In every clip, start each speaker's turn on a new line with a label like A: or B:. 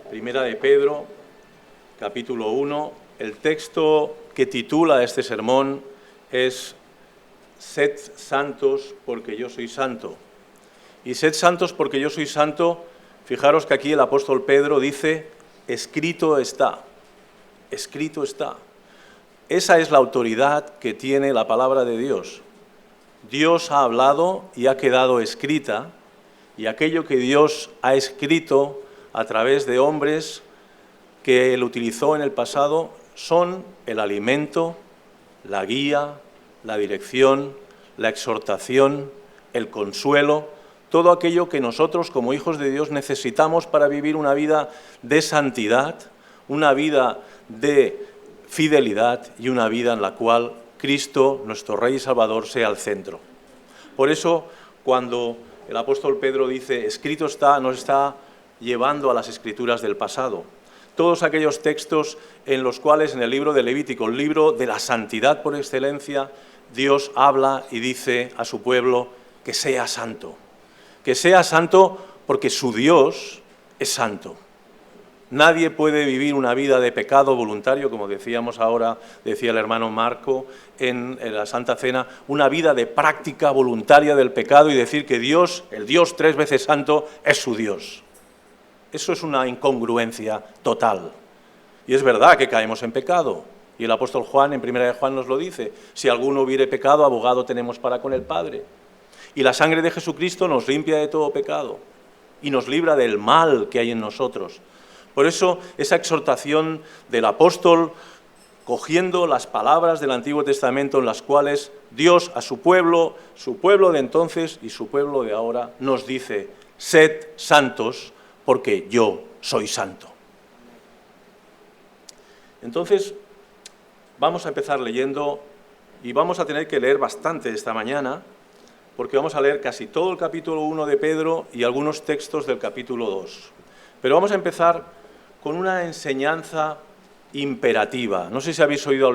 A: Primera de Pedro, capítulo 1. El texto que titula este sermón es «Sed santos porque yo soy santo». Y «Sed santos porque yo soy santo», fijaros que aquí el apóstol Pedro dice «escrito está», escrito está. Esa es la autoridad que tiene la palabra de Dios. Dios ha hablado y ha quedado escrita, y aquello que Dios ha escrito a través de hombres que Él utilizó en el pasado son el alimento, la guía, la dirección, la exhortación, el consuelo, todo aquello que nosotros como hijos de Dios necesitamos para vivir una vida de santidad, una vida de fidelidad y una vida en la cual Cristo, nuestro Rey y Salvador, sea el centro. Por eso, cuando el apóstol Pedro dice, escrito está, nos está llevando a las escrituras del pasado. Todos aquellos textos en los cuales en el libro de Levítico, el libro de la santidad por excelencia, Dios habla y dice a su pueblo que sea santo porque su Dios es santo. Nadie puede vivir una vida de pecado voluntario, como decíamos ahora, decía el hermano Marco en la Santa Cena, una vida de práctica voluntaria del pecado y decir que Dios, el Dios 3 veces santo, es su Dios. Eso es una incongruencia total. Y es verdad que caemos en pecado. Y el apóstol Juan, en 1 de Juan, nos lo dice. Si alguno hubiere pecado, abogado tenemos para con el Padre. Y la sangre de Jesucristo nos limpia de todo pecado y nos libra del mal que hay en nosotros. Por eso, esa exhortación del apóstol, cogiendo las palabras del Antiguo Testamento en las cuales Dios a su pueblo de entonces y su pueblo de ahora, nos dice, sed santos porque yo soy santo. Entonces, vamos a empezar leyendo y vamos a tener que leer bastante esta mañana, porque vamos a leer casi todo el capítulo 1 de Pedro y algunos textos del capítulo 2. Pero vamos a empezar con una enseñanza imperativa. No sé si habéis oído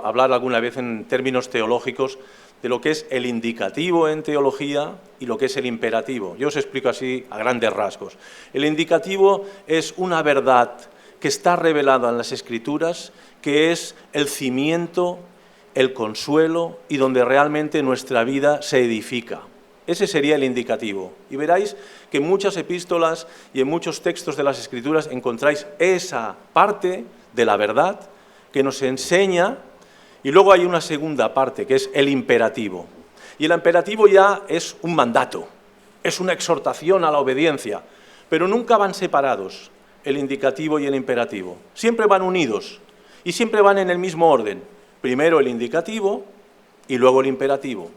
A: hablar alguna vez en términos teológicos de lo que es el indicativo en teología y lo que es el imperativo. Yo os explico así a grandes rasgos. El indicativo es una verdad que está revelada en las Escrituras, que es el cimiento, el consuelo y donde realmente nuestra vida se edifica. Ese sería el indicativo. Y veréis que en muchas epístolas y en muchos textos de las Escrituras encontráis esa parte de la verdad que nos enseña, y luego hay una segunda parte que es el imperativo. Y el imperativo ya es un mandato, es una exhortación a la obediencia, pero nunca van separados el indicativo y el imperativo. Siempre van unidos y siempre van en el mismo orden. Primero el indicativo y luego el imperativo.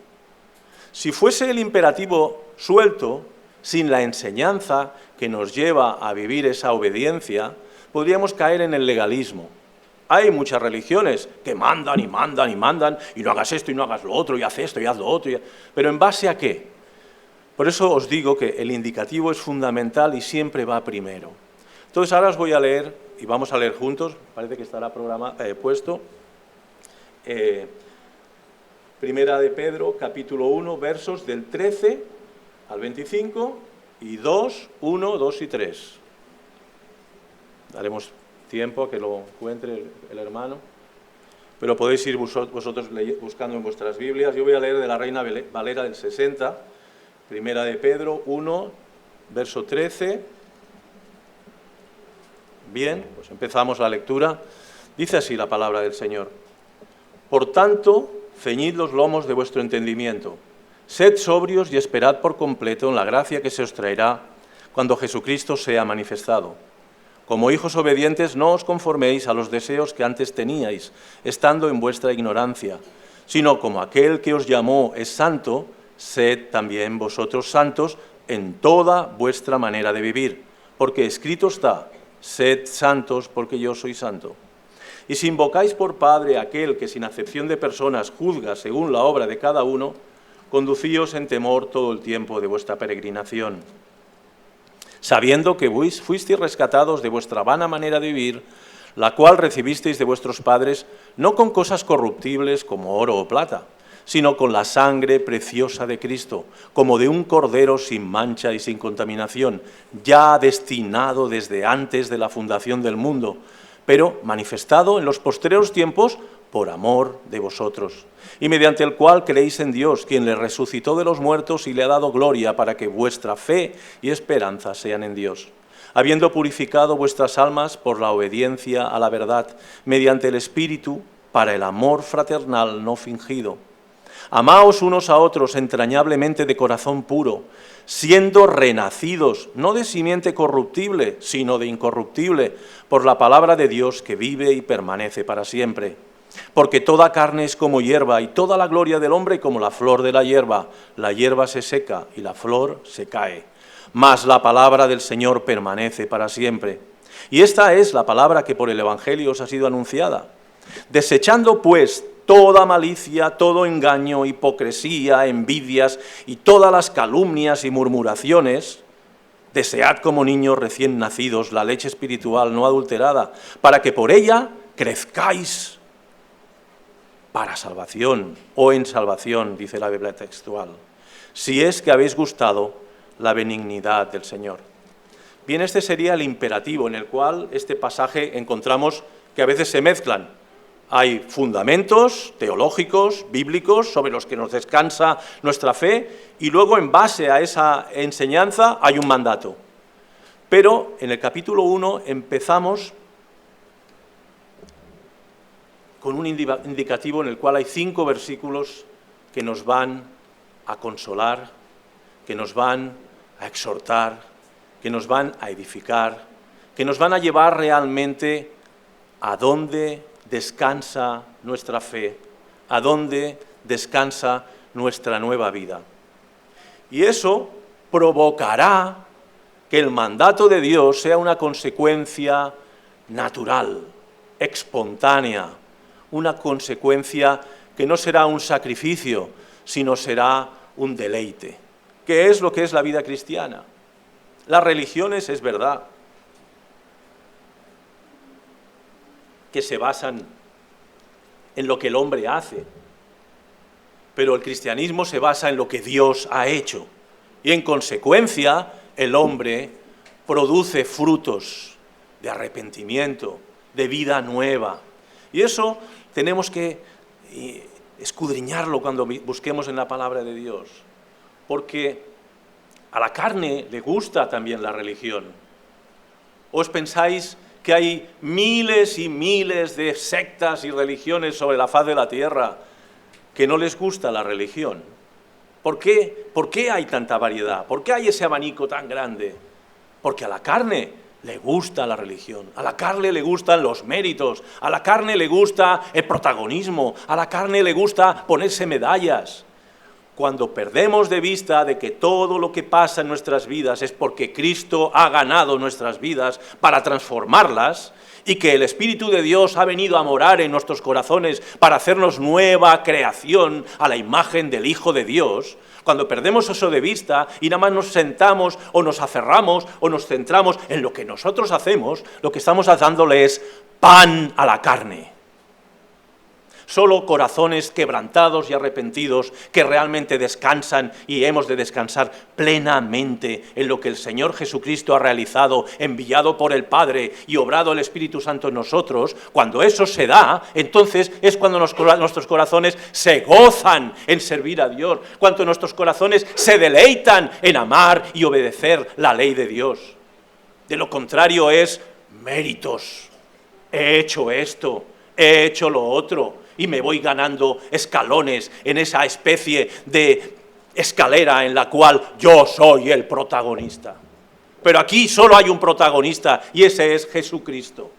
A: Si fuese el imperativo suelto, sin la enseñanza que nos lleva a vivir esa obediencia, podríamos caer en el legalismo. Hay muchas religiones que mandan y mandan y mandan, y no hagas esto y no hagas lo otro, y haz esto y haz lo otro. Pero ¿en base a qué? Por eso os digo que el indicativo es fundamental y siempre va primero. Entonces ahora os voy a leer, y vamos a leer juntos, parece que estará puesto, Primera de Pedro, capítulo 1, versos del 13 al 25 y 2, 1, 2 y 3. Daremos tiempo a que lo encuentre el hermano, pero podéis ir vosotros buscando en vuestras Biblias. Yo voy a leer de la Reina Valera del 60, Primera de Pedro 1, verso 13. Bien, pues empezamos la lectura. Dice así la palabra del Señor. Por tanto, ceñid los lomos de vuestro entendimiento, sed sobrios y esperad por completo en la gracia que se os traerá cuando Jesucristo sea manifestado. Como hijos obedientes, no os conforméis a los deseos que antes teníais, estando en vuestra ignorancia, sino como aquel que os llamó es santo, sed también vosotros santos en toda vuestra manera de vivir, porque escrito está, sed santos porque yo soy santo. Y si invocáis por Padre a aquel que sin acepción de personas juzga según la obra de cada uno, conducíos en temor todo el tiempo de vuestra peregrinación, sabiendo que fuisteis rescatados de vuestra vana manera de vivir, la cual recibisteis de vuestros padres, no con cosas corruptibles como oro o plata, sino con la sangre preciosa de Cristo, como de un cordero sin mancha y sin contaminación, ya destinado desde antes de la fundación del mundo, pero manifestado en los postreros tiempos por amor de vosotros, y mediante el cual creéis en Dios, quien le resucitó de los muertos y le ha dado gloria para que vuestra fe y esperanza sean en Dios, habiendo purificado vuestras almas por la obediencia a la verdad, mediante el Espíritu, para el amor fraternal no fingido. Amaos unos a otros entrañablemente de corazón puro, siendo renacidos, no de simiente corruptible, sino de incorruptible, por la palabra de Dios que vive y permanece para siempre. Porque toda carne es como hierba, y toda la gloria del hombre como la flor de la hierba se seca y la flor se cae. Mas la palabra del Señor permanece para siempre. Y esta es la palabra que por el Evangelio os ha sido anunciada. Desechando pues toda malicia, todo engaño, hipocresía, envidias y todas las calumnias y murmuraciones, desead como niños recién nacidos la leche espiritual no adulterada, para que por ella crezcáis para salvación o en salvación, dice la Biblia textual, si es que habéis gustado la benignidad del Señor. Bien, este sería el imperativo en el cual este pasaje encontramos que a veces se mezclan. Hay fundamentos teológicos, bíblicos, sobre los que nos descansa nuestra fe, y luego en base a esa enseñanza hay un mandato. Pero en el capítulo 1 empezamos con un indicativo en el cual hay 5 versículos que nos van a consolar, que nos van a exhortar, que nos van a edificar, que nos van a llevar realmente a dónde descansa nuestra fe, a dónde descansa nuestra nueva vida. Y eso provocará que el mandato de Dios sea una consecuencia natural, espontánea, una consecuencia que no será un sacrificio, sino será un deleite. ¿Qué es lo que es la vida cristiana? Las religiones, es verdad, que se basan en lo que el hombre hace, pero el cristianismo se basa en lo que Dios ha hecho, y en consecuencia el hombre produce frutos de arrepentimiento, de vida nueva, y eso tenemos que escudriñarlo cuando busquemos en la palabra de Dios, porque a la carne le gusta también la religión. ¿Os pensáis que hay miles y miles de sectas y religiones sobre la faz de la tierra que no les gusta la religión? ¿Por qué? ¿Por qué hay tanta variedad? ¿Por qué hay ese abanico tan grande? Porque a la carne le gusta la religión, a la carne le gustan los méritos, a la carne le gusta el protagonismo, a la carne le gusta ponerse medallas. Cuando perdemos de vista de que todo lo que pasa en nuestras vidas es porque Cristo ha ganado nuestras vidas para transformarlas y que el Espíritu de Dios ha venido a morar en nuestros corazones para hacernos nueva creación a la imagen del Hijo de Dios, cuando perdemos eso de vista y nada más nos sentamos o nos aferramos o nos centramos en lo que nosotros hacemos, lo que estamos dándole es pan a la carne. Solo corazones quebrantados y arrepentidos que realmente descansan y hemos de descansar plenamente en lo que el Señor Jesucristo ha realizado, enviado por el Padre y obrado el Espíritu Santo en nosotros. Cuando eso se da, entonces es cuando nuestros corazones se gozan en servir a Dios, cuando nuestros corazones se deleitan en amar y obedecer la ley de Dios. De lo contrario es méritos. He hecho esto, he hecho lo otro. Y me voy ganando escalones en esa especie de escalera en la cual yo soy el protagonista. Pero aquí solo hay un protagonista y ese es Jesucristo.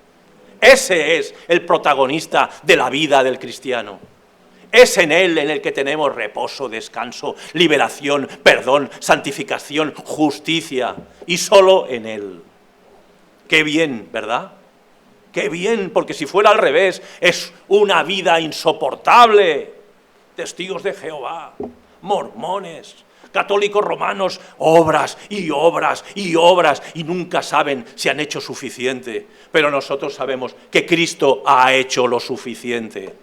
A: Ese es el protagonista de la vida del cristiano. Es en Él en el que tenemos reposo, descanso, liberación, perdón, santificación, justicia. Y solo en Él. Qué bien, ¿verdad? ¡Qué bien! Porque si fuera al revés, es una vida insoportable. Testigos de Jehová, mormones, católicos romanos, obras y obras y obras, y nunca saben si han hecho suficiente. Pero nosotros sabemos que Cristo ha hecho lo suficiente.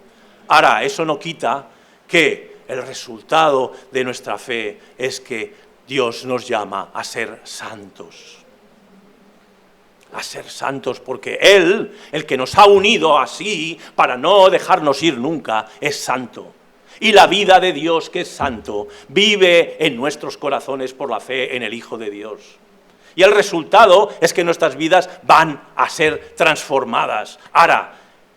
A: Ahora, eso no quita que el resultado de nuestra fe es que Dios nos llama a ser santos. A ser santos, porque Él, el que nos ha unido así para no dejarnos ir nunca, es santo. Y la vida de Dios, que es santo, vive en nuestros corazones por la fe en el Hijo de Dios. Y el resultado es que nuestras vidas van a ser transformadas. Ahora,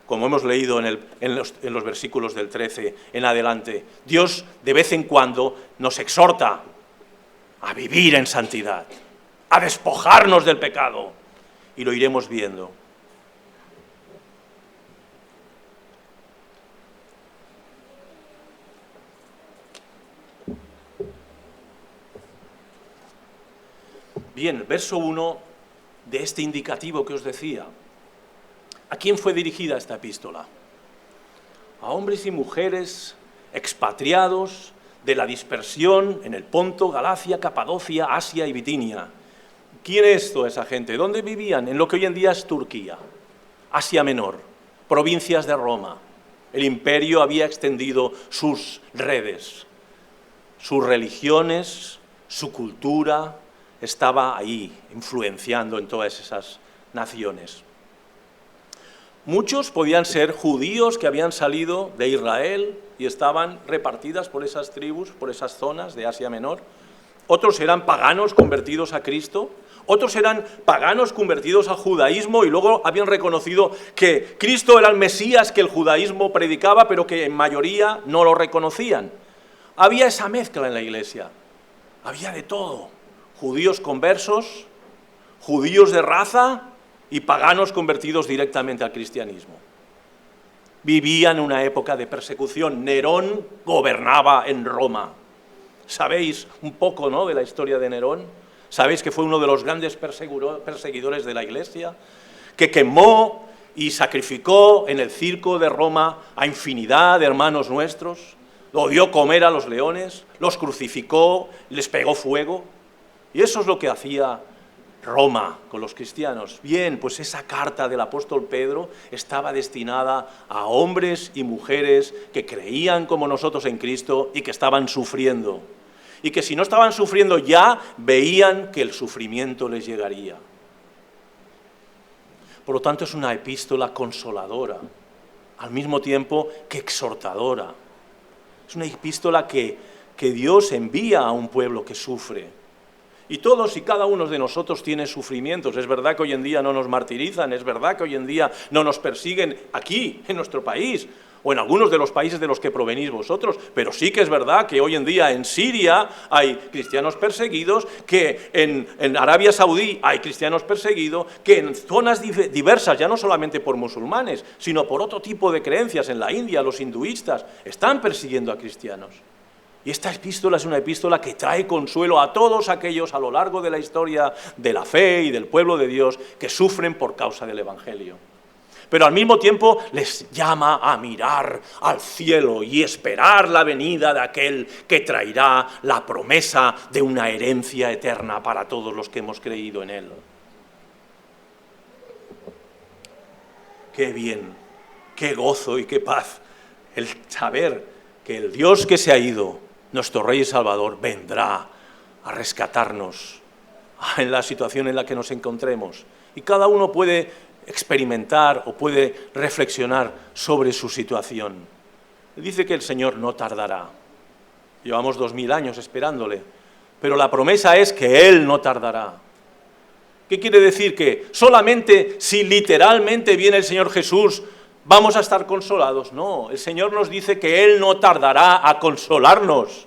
A: como hemos leído en los versículos del 13 en adelante, Dios de vez en cuando nos exhorta a vivir en santidad, a despojarnos del pecado, y lo iremos viendo. Bien, verso 1 de este indicativo que os decía. ¿A quién fue dirigida esta epístola? A hombres y mujeres expatriados de la dispersión en el Ponto, Galacia, Capadocia, Asia y Bitinia. ¿Quién es toda esa gente? ¿Dónde vivían? En lo que hoy en día es Turquía, Asia Menor, provincias de Roma. El imperio había extendido sus redes, sus religiones, su cultura estaba ahí, influenciando en todas esas naciones. Muchos podían ser judíos que habían salido de Israel y estaban repartidas por esas tribus, por esas zonas de Asia Menor. Otros eran paganos convertidos a Cristo. Otros eran paganos convertidos al judaísmo y luego habían reconocido que Cristo era el Mesías que el judaísmo predicaba, pero que en mayoría no lo reconocían. Había esa mezcla en la iglesia. Había de todo. Judíos conversos, judíos de raza y paganos convertidos directamente al cristianismo. Vivían una época de persecución. Nerón gobernaba en Roma. ¿Sabéis un poco, ¿no?, de la historia de Nerón? ¿Sabéis que fue uno de los grandes perseguidores de la Iglesia? Que quemó y sacrificó en el circo de Roma a infinidad de hermanos nuestros. Lo dio comer a los leones, los crucificó, les pegó fuego. Y eso es lo que hacía Roma con los cristianos. Bien, pues esa carta del apóstol Pedro estaba destinada a hombres y mujeres que creían como nosotros en Cristo y que estaban sufriendo. Y que si no estaban sufriendo ya, veían que el sufrimiento les llegaría. Por lo tanto, es una epístola consoladora, al mismo tiempo que exhortadora. Es una epístola que Dios envía a un pueblo que sufre. Y todos y cada uno de nosotros tiene sufrimientos. Es verdad que hoy en día no nos martirizan, es verdad que hoy en día no nos persiguen aquí, en nuestro país, o en algunos de los países de los que provenís vosotros, pero sí que es verdad que hoy en día en Siria hay cristianos perseguidos, que en Arabia Saudí hay cristianos perseguidos, que en zonas diversas, ya no solamente por musulmanes, sino por otro tipo de creencias, en la India los hinduistas están persiguiendo a cristianos. Y esta epístola es una epístola que trae consuelo a todos aquellos a lo largo de la historia de la fe y del pueblo de Dios que sufren por causa del Evangelio. Pero al mismo tiempo les llama a mirar al cielo y esperar la venida de aquel que traerá la promesa de una herencia eterna para todos los que hemos creído en él. Qué bien, qué gozo y qué paz el saber que el Dios que se ha ido, nuestro Rey y Salvador, vendrá a rescatarnos en la situación en la que nos encontremos. Y cada uno puede experimentar o puede reflexionar sobre su situación. Dice que el Señor no tardará. Llevamos 2000 años esperándole, pero la promesa es que Él no tardará. ¿Qué quiere decir? Que solamente si literalmente viene el Señor Jesús ¿vamos a estar consolados? No, el Señor nos dice que Él no tardará a consolarnos,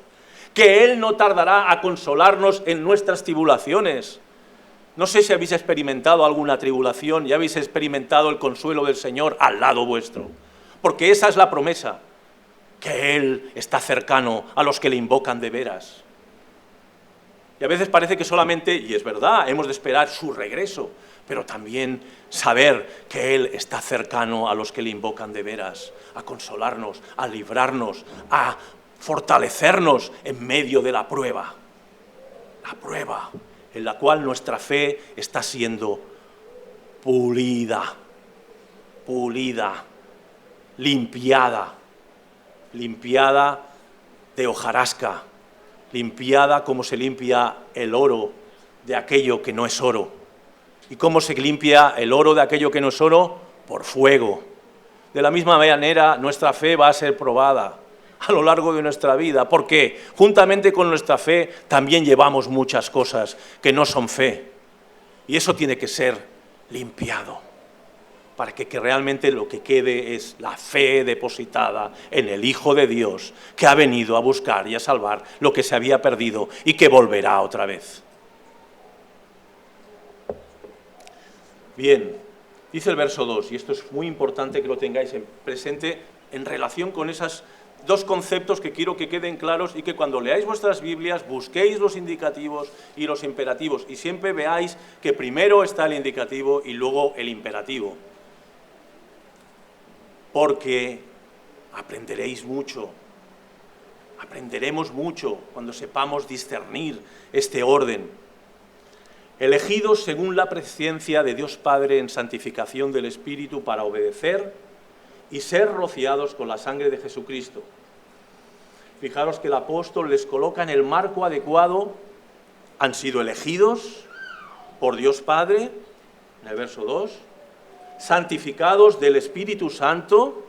A: que Él no tardará a consolarnos en nuestras tribulaciones. No sé si habéis experimentado alguna tribulación y habéis experimentado el consuelo del Señor al lado vuestro, porque esa es la promesa, que Él está cercano a los que le invocan de veras. Y a veces parece que solamente, y es verdad, hemos de esperar su regreso, pero también saber que Él está cercano a los que le invocan de veras, a consolarnos, a librarnos, a fortalecernos en medio de la prueba en la cual nuestra fe está siendo pulida, limpiada de hojarasca, limpiada como se limpia el oro de aquello que no es oro. ¿Y cómo se limpia el oro de aquello que no es oro? Por fuego. De la misma manera, nuestra fe va a ser probada a lo largo de nuestra vida, porque juntamente con nuestra fe también llevamos muchas cosas que no son fe. Y eso tiene que ser limpiado, para que realmente lo que quede es la fe depositada en el Hijo de Dios, que ha venido a buscar y a salvar lo que se había perdido y que volverá otra vez. Bien, dice el verso 2, y esto es muy importante que lo tengáis presente en relación con esos dos conceptos que quiero que queden claros y que cuando leáis vuestras Biblias busquéis los indicativos y los imperativos y siempre veáis que primero está el indicativo y luego el imperativo. Porque aprenderéis mucho, aprenderemos mucho cuando sepamos discernir este orden. Elegidos según la presciencia de Dios Padre en santificación del Espíritu para obedecer y ser rociados con la sangre de Jesucristo. Fijaros que el apóstol les coloca en el marco adecuado. Han sido elegidos por Dios Padre, en el verso 2, santificados del Espíritu Santo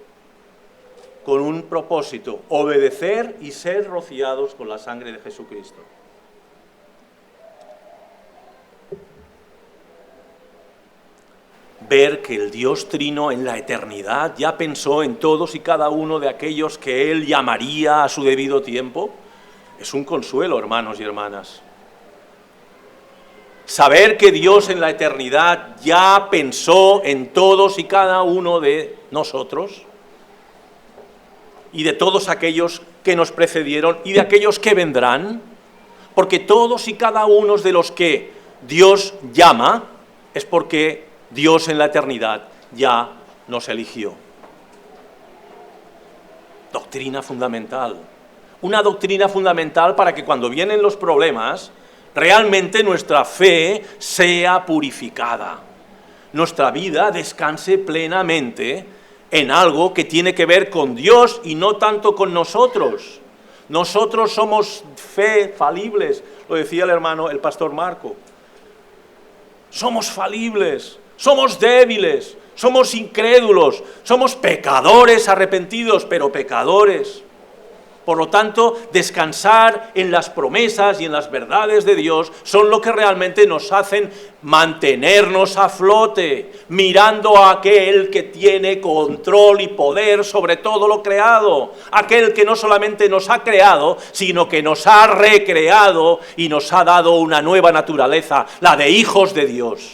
A: con un propósito, obedecer y ser rociados con la sangre de Jesucristo. Ver que el Dios Trino en la eternidad ya pensó en todos y cada uno de aquellos que Él llamaría a su debido tiempo, es un consuelo, hermanos y hermanas. Saber que Dios en la eternidad ya pensó en todos y cada uno de nosotros y de todos aquellos que nos precedieron y de aquellos que vendrán, porque todos y cada uno de los que Dios llama es porque Dios en la eternidad ya nos eligió. Doctrina fundamental. Una doctrina fundamental para que cuando vienen los problemas, realmente nuestra fe sea purificada. Nuestra vida descanse plenamente en algo que tiene que ver con Dios y no tanto con nosotros. Nosotros somos fe falibles, lo decía el hermano, el pastor Marco. Somos falibles. Somos débiles, somos incrédulos, somos pecadores arrepentidos, pero pecadores. Por lo tanto, descansar en las promesas y en las verdades de Dios son lo que realmente nos hacen mantenernos a flote, mirando a aquel que tiene control y poder sobre todo lo creado, aquel que no solamente nos ha creado, sino que nos ha recreado y nos ha dado una nueva naturaleza, la de hijos de Dios.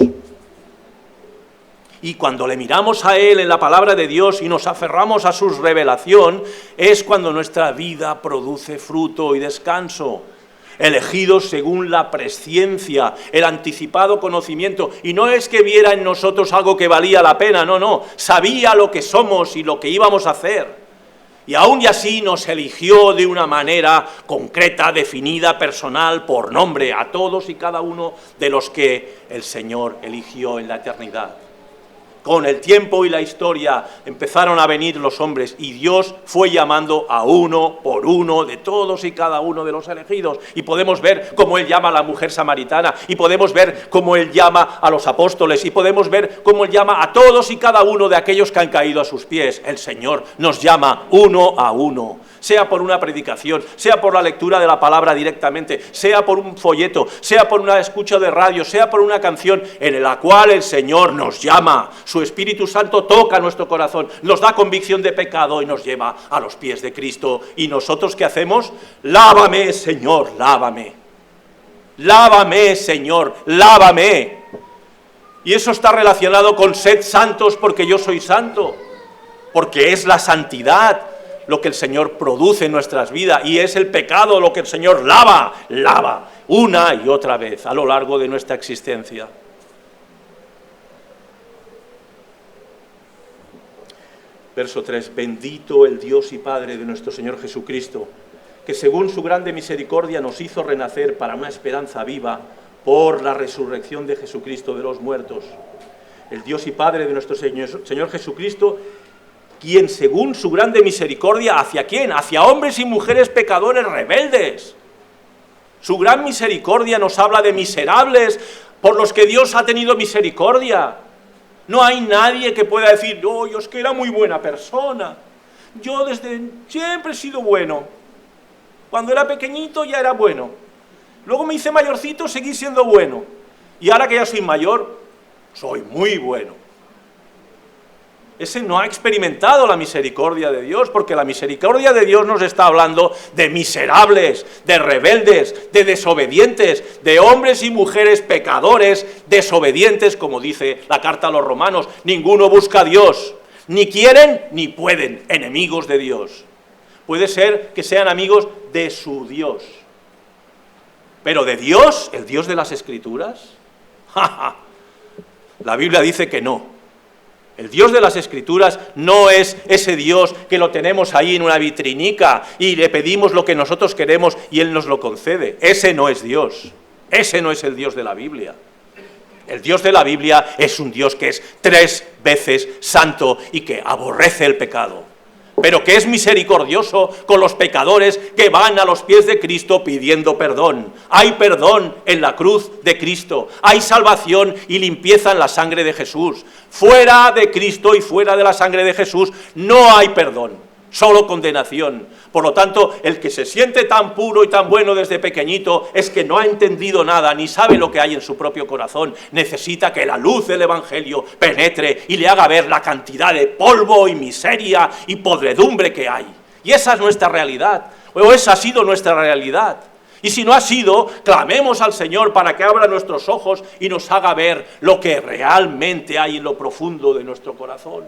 A: Y cuando le miramos a Él en la palabra de Dios y nos aferramos a su revelación, es cuando nuestra vida produce fruto y descanso. Elegidos según la presciencia, el anticipado conocimiento. Y no es que viera en nosotros algo que valía la pena, no. Sabía lo que somos y lo que íbamos a hacer. Y aún y así nos eligió de una manera concreta, definida, personal, por nombre, a todos y cada uno de los que el Señor eligió en la eternidad. Con el tiempo y la historia empezaron a venir los hombres y Dios fue llamando a uno por uno de todos y cada uno de los elegidos. Y podemos ver cómo Él llama a la mujer samaritana, y podemos ver cómo Él llama a los apóstoles, y podemos ver cómo Él llama a todos y cada uno de aquellos que han caído a sus pies. El Señor nos llama uno a uno, sea por una predicación, sea por la lectura de la palabra directamente, sea por un folleto, sea por una escucha de radio, sea por una canción en la cual el Señor nos llama. Su Espíritu Santo toca nuestro corazón, nos da convicción de pecado y nos lleva a los pies de Cristo. ¿Y nosotros qué hacemos? Lávame, Señor, lávame. Lávame, Señor, lávame. Y eso está relacionado con sed santos porque yo soy santo. Porque es la santidad lo que el Señor produce en nuestras vidas y es el pecado lo que el Señor lava una y otra vez a lo largo de nuestra existencia. Verso 3, bendito el Dios y Padre de nuestro Señor Jesucristo, que según su grande misericordia nos hizo renacer para una esperanza viva por la resurrección de Jesucristo de los muertos. El Dios y Padre de nuestro Señor Jesucristo quien según su grande misericordia, ¿hacia quién? Hacia hombres y mujeres pecadores rebeldes. Su gran misericordia nos habla de miserables por los que Dios ha tenido misericordia. No hay nadie que pueda decir, no, yo es que era muy buena persona. Yo desde siempre he sido bueno. Cuando era pequeñito ya era bueno. Luego me hice mayorcito, seguí siendo bueno. Y ahora que ya soy mayor, soy muy bueno. Ese no ha experimentado la misericordia de Dios, porque la misericordia de Dios nos está hablando de miserables, de rebeldes, de desobedientes, de hombres y mujeres pecadores, desobedientes, como dice la carta a los romanos. Ninguno busca a Dios, ni quieren ni pueden, enemigos de Dios. Puede ser que sean amigos de su Dios, pero de Dios, el Dios de las Escrituras, la Biblia dice que no. El Dios de las Escrituras no es ese Dios que lo tenemos ahí en una vitrinica y le pedimos lo que nosotros queremos y Él nos lo concede. Ese no es Dios. Ese no es el Dios de la Biblia. El Dios de la Biblia es un Dios que es 3 veces santo y que aborrece el pecado, pero que es misericordioso con los pecadores que van a los pies de Cristo pidiendo perdón. Hay perdón en la cruz de Cristo, hay salvación y limpieza en la sangre de Jesús. Fuera de Cristo y fuera de la sangre de Jesús no hay perdón, solo condenación. Por lo tanto, el que se siente tan puro y tan bueno desde pequeñito es que no ha entendido nada, ni sabe lo que hay en su propio corazón. Necesita que la luz del Evangelio penetre y le haga ver la cantidad de polvo y miseria y podredumbre que hay. Y esa es nuestra realidad, o esa ha sido nuestra realidad. Y si no ha sido, clamemos al Señor para que abra nuestros ojos y nos haga ver lo que realmente hay en lo profundo de nuestro corazón.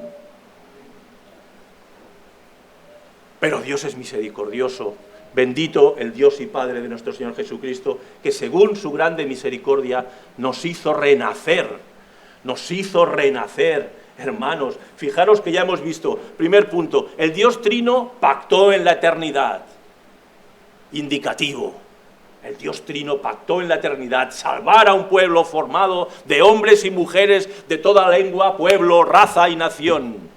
A: Pero Dios es misericordioso, bendito el Dios y Padre de nuestro Señor Jesucristo, que según su grande misericordia nos hizo renacer, hermanos. Fijaros que ya hemos visto, primer punto, el Dios Trino pactó en la eternidad, indicativo. El Dios Trino pactó en la eternidad salvar a un pueblo formado de hombres y mujeres de toda lengua, pueblo, raza y nación.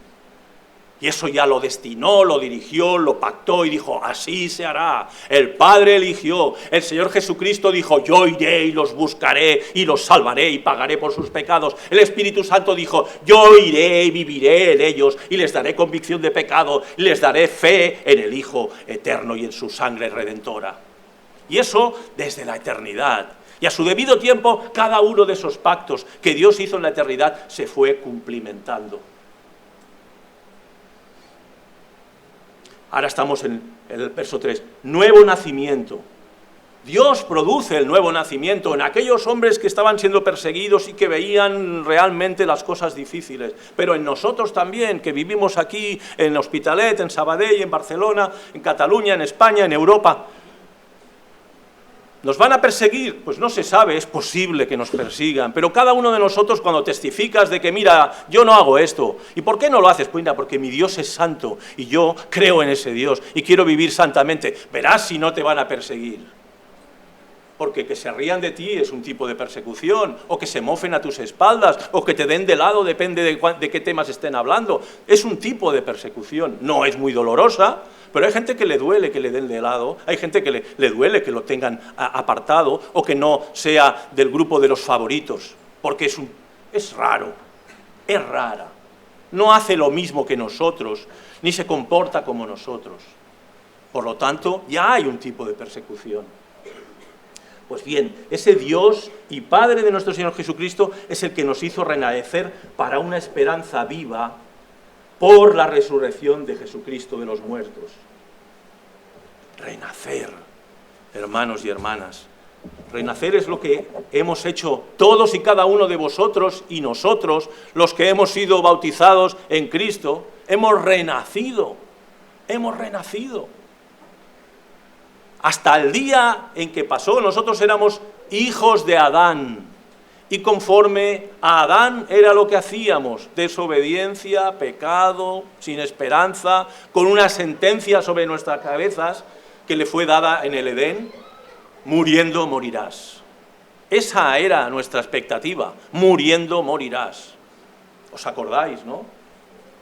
A: Y eso ya lo destinó, lo dirigió, lo pactó y dijo, así se hará. El Padre eligió, el Señor Jesucristo dijo, yo iré y los buscaré y los salvaré y pagaré por sus pecados. El Espíritu Santo dijo, yo iré y viviré en ellos y les daré convicción de pecado y les daré fe en el Hijo eterno y en su sangre redentora. Y eso desde la eternidad. Y a su debido tiempo, cada uno de esos pactos que Dios hizo en la eternidad se fue cumplimentando. Ahora estamos en el verso 3. Nuevo nacimiento. Dios produce el nuevo nacimiento en aquellos hombres que estaban siendo perseguidos y que veían realmente las cosas difíciles. Pero en nosotros también, que vivimos aquí en Hospitalet, en Sabadell, en Barcelona, en Cataluña, en España, en Europa. ¿Nos van a perseguir? Pues no se sabe, es posible que nos persigan, pero cada uno de nosotros cuando testificas de que mira, yo no hago esto, ¿y por qué no lo haces? Pues mira, porque mi Dios es santo y yo creo en ese Dios y quiero vivir santamente, verás si no te van a perseguir. Porque que se rían de ti es un tipo de persecución, o que se mofen a tus espaldas, o que te den de lado, depende de qué temas estén hablando, es un tipo de persecución, no es muy dolorosa, pero hay gente que le duele que le den de lado, hay gente que le duele que lo tengan apartado, o que no sea del grupo de los favoritos, porque es raro, es rara, no hace lo mismo que nosotros, ni se comporta como nosotros, por lo tanto ya hay un tipo de persecución. Pues bien, ese Dios y Padre de nuestro Señor Jesucristo es el que nos hizo renacer para una esperanza viva por la resurrección de Jesucristo de los muertos. Renacer, hermanos y hermanas. Renacer es lo que hemos hecho todos y cada uno de vosotros y nosotros, los que hemos sido bautizados en Cristo, hemos renacido, hemos renacido. Hasta el día en que pasó, nosotros éramos hijos de Adán. Y conforme a Adán era lo que hacíamos, desobediencia, pecado, sin esperanza, con una sentencia sobre nuestras cabezas que le fue dada en el Edén, muriendo morirás. Esa era nuestra expectativa, muriendo morirás. ¿Os acordáis, no?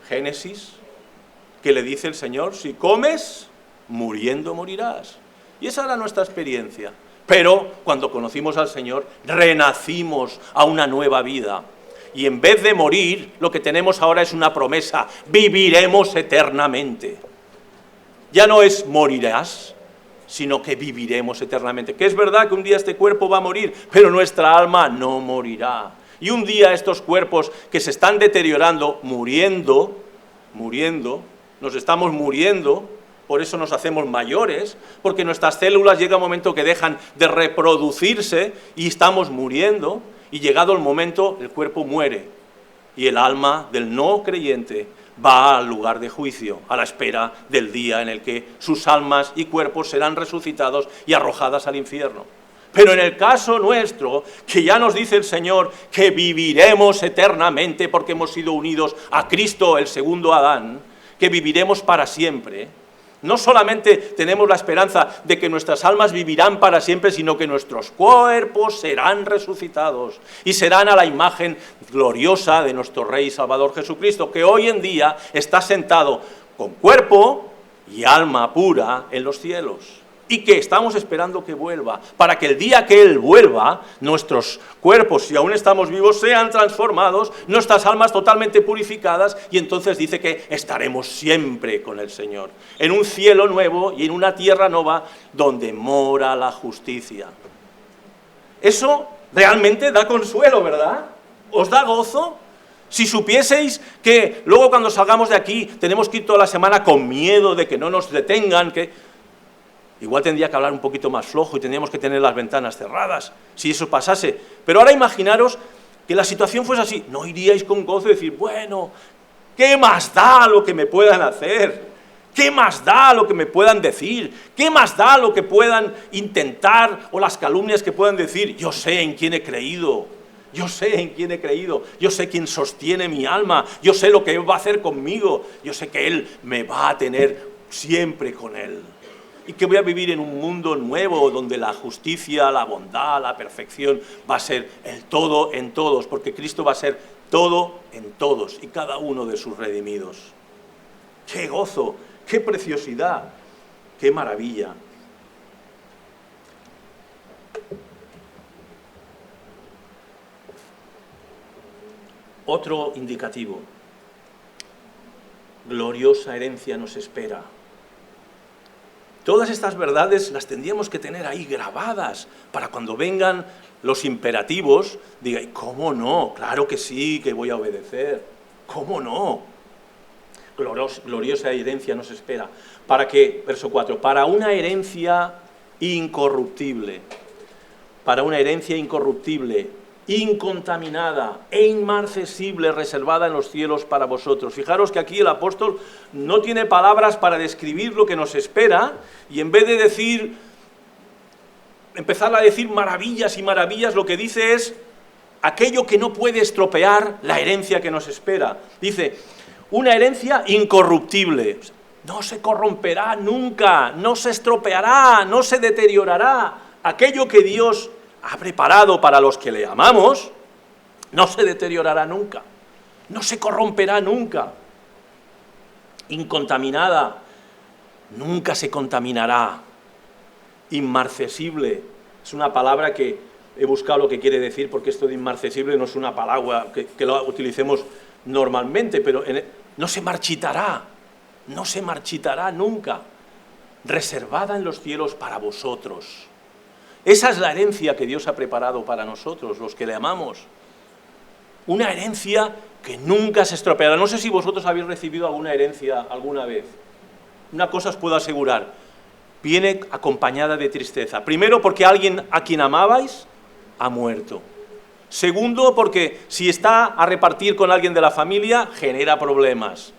A: Génesis, que le dice el Señor, si comes, muriendo morirás. Y esa era nuestra experiencia. Pero cuando conocimos al Señor, renacimos a una nueva vida. Y en vez de morir, lo que tenemos ahora es una promesa: viviremos eternamente. Ya no es morirás, sino que viviremos eternamente. Que es verdad que un día este cuerpo va a morir, pero nuestra alma no morirá. Y un día estos cuerpos que se están deteriorando, muriendo, nos estamos muriendo, por eso nos hacemos mayores, porque nuestras células llega un momento que dejan de reproducirse y estamos muriendo, y llegado el momento el cuerpo muere y el alma del no creyente va al lugar de juicio, a la espera del día en el que sus almas y cuerpos serán resucitados y arrojadas al infierno. Pero en el caso nuestro, que ya nos dice el Señor que viviremos eternamente porque hemos sido unidos a Cristo, el segundo Adán, que viviremos para siempre, no solamente tenemos la esperanza de que nuestras almas vivirán para siempre, sino que nuestros cuerpos serán resucitados y serán a la imagen gloriosa de nuestro Rey y Salvador Jesucristo, que hoy en día está sentado con cuerpo y alma pura en los cielos. Y que estamos esperando que vuelva, para que el día que Él vuelva, nuestros cuerpos, si aún estamos vivos, sean transformados, nuestras almas totalmente purificadas, y entonces dice que estaremos siempre con el Señor, en un cielo nuevo y en una tierra nueva, donde mora la justicia. Eso realmente da consuelo, ¿verdad? ¿Os da gozo? Si supieseis que luego cuando salgamos de aquí, tenemos que ir toda la semana con miedo de que no nos detengan, igual tendría que hablar un poquito más flojo y tendríamos que tener las ventanas cerradas, si eso pasase. Pero ahora imaginaros que la situación fuese así. ¿No iríais con gozo y decir, bueno, qué más da lo que me puedan hacer? ¿Qué más da lo que me puedan decir? ¿Qué más da lo que puedan intentar o las calumnias que puedan decir? Yo sé en quién he creído. Yo sé en quién he creído. Yo sé quién sostiene mi alma. Yo sé lo que Él va a hacer conmigo. Yo sé que Él me va a tener siempre con Él. Y que voy a vivir en un mundo nuevo donde la justicia, la bondad, la perfección va a ser el todo en todos, porque Cristo va a ser todo en todos y cada uno de sus redimidos. ¡Qué gozo! ¡Qué preciosidad! ¡Qué maravilla! Otro indicativo. Gloriosa herencia nos espera. Todas estas verdades las tendríamos que tener ahí grabadas para cuando vengan los imperativos, diga, ¿cómo no? Claro que sí, que voy a obedecer. ¿Cómo no? Gloriosa herencia nos espera. ¿Para qué? Verso 4. Para una herencia incorruptible. Para una herencia incorruptible, incontaminada e inmarcesible, reservada en los cielos para vosotros. Fijaros que aquí el apóstol no tiene palabras para describir lo que nos espera, y en vez de empezar a decir maravillas y maravillas, lo que dice es aquello que no puede estropear la herencia que nos espera. Dice, una herencia incorruptible, no se corromperá nunca, no se estropeará, no se deteriorará. Aquello que Dios ha preparado para los que le amamos, no se deteriorará nunca, no se corromperá nunca. Incontaminada, nunca se contaminará. Inmarcesible, es una palabra que he buscado lo que quiere decir, porque esto de inmarcesible no es una palabra que lo utilicemos normalmente, pero no se marchitará nunca, reservada en los cielos para vosotros. Esa es la herencia que Dios ha preparado para nosotros, los que le amamos. Una herencia que nunca se estropeará. No sé si vosotros habéis recibido alguna herencia alguna vez. Una cosa os puedo asegurar, viene acompañada de tristeza. Primero, porque alguien a quien amabais ha muerto. Segundo, porque si está a repartir con alguien de la familia, genera problemas.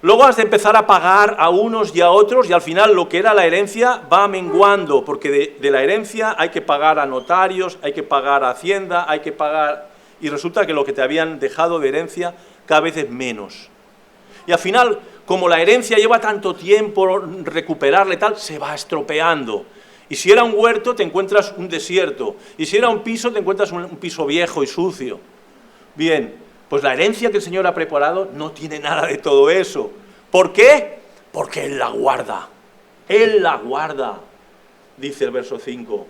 A: Luego has de empezar a pagar a unos y a otros, y al final lo que era la herencia va menguando, porque de la herencia hay que pagar a notarios, hay que pagar a Hacienda, hay que pagar... Y resulta que lo que te habían dejado de herencia cada vez es menos. Y al final, como la herencia lleva tanto tiempo recuperarla y tal, se va estropeando. Y si era un huerto, te encuentras un desierto. Y si era un piso, te encuentras un piso viejo y sucio. Bien, Pues la herencia que el Señor ha preparado no tiene nada de todo eso. ¿Por qué? Porque Él la guarda. Él la guarda, dice el verso 5,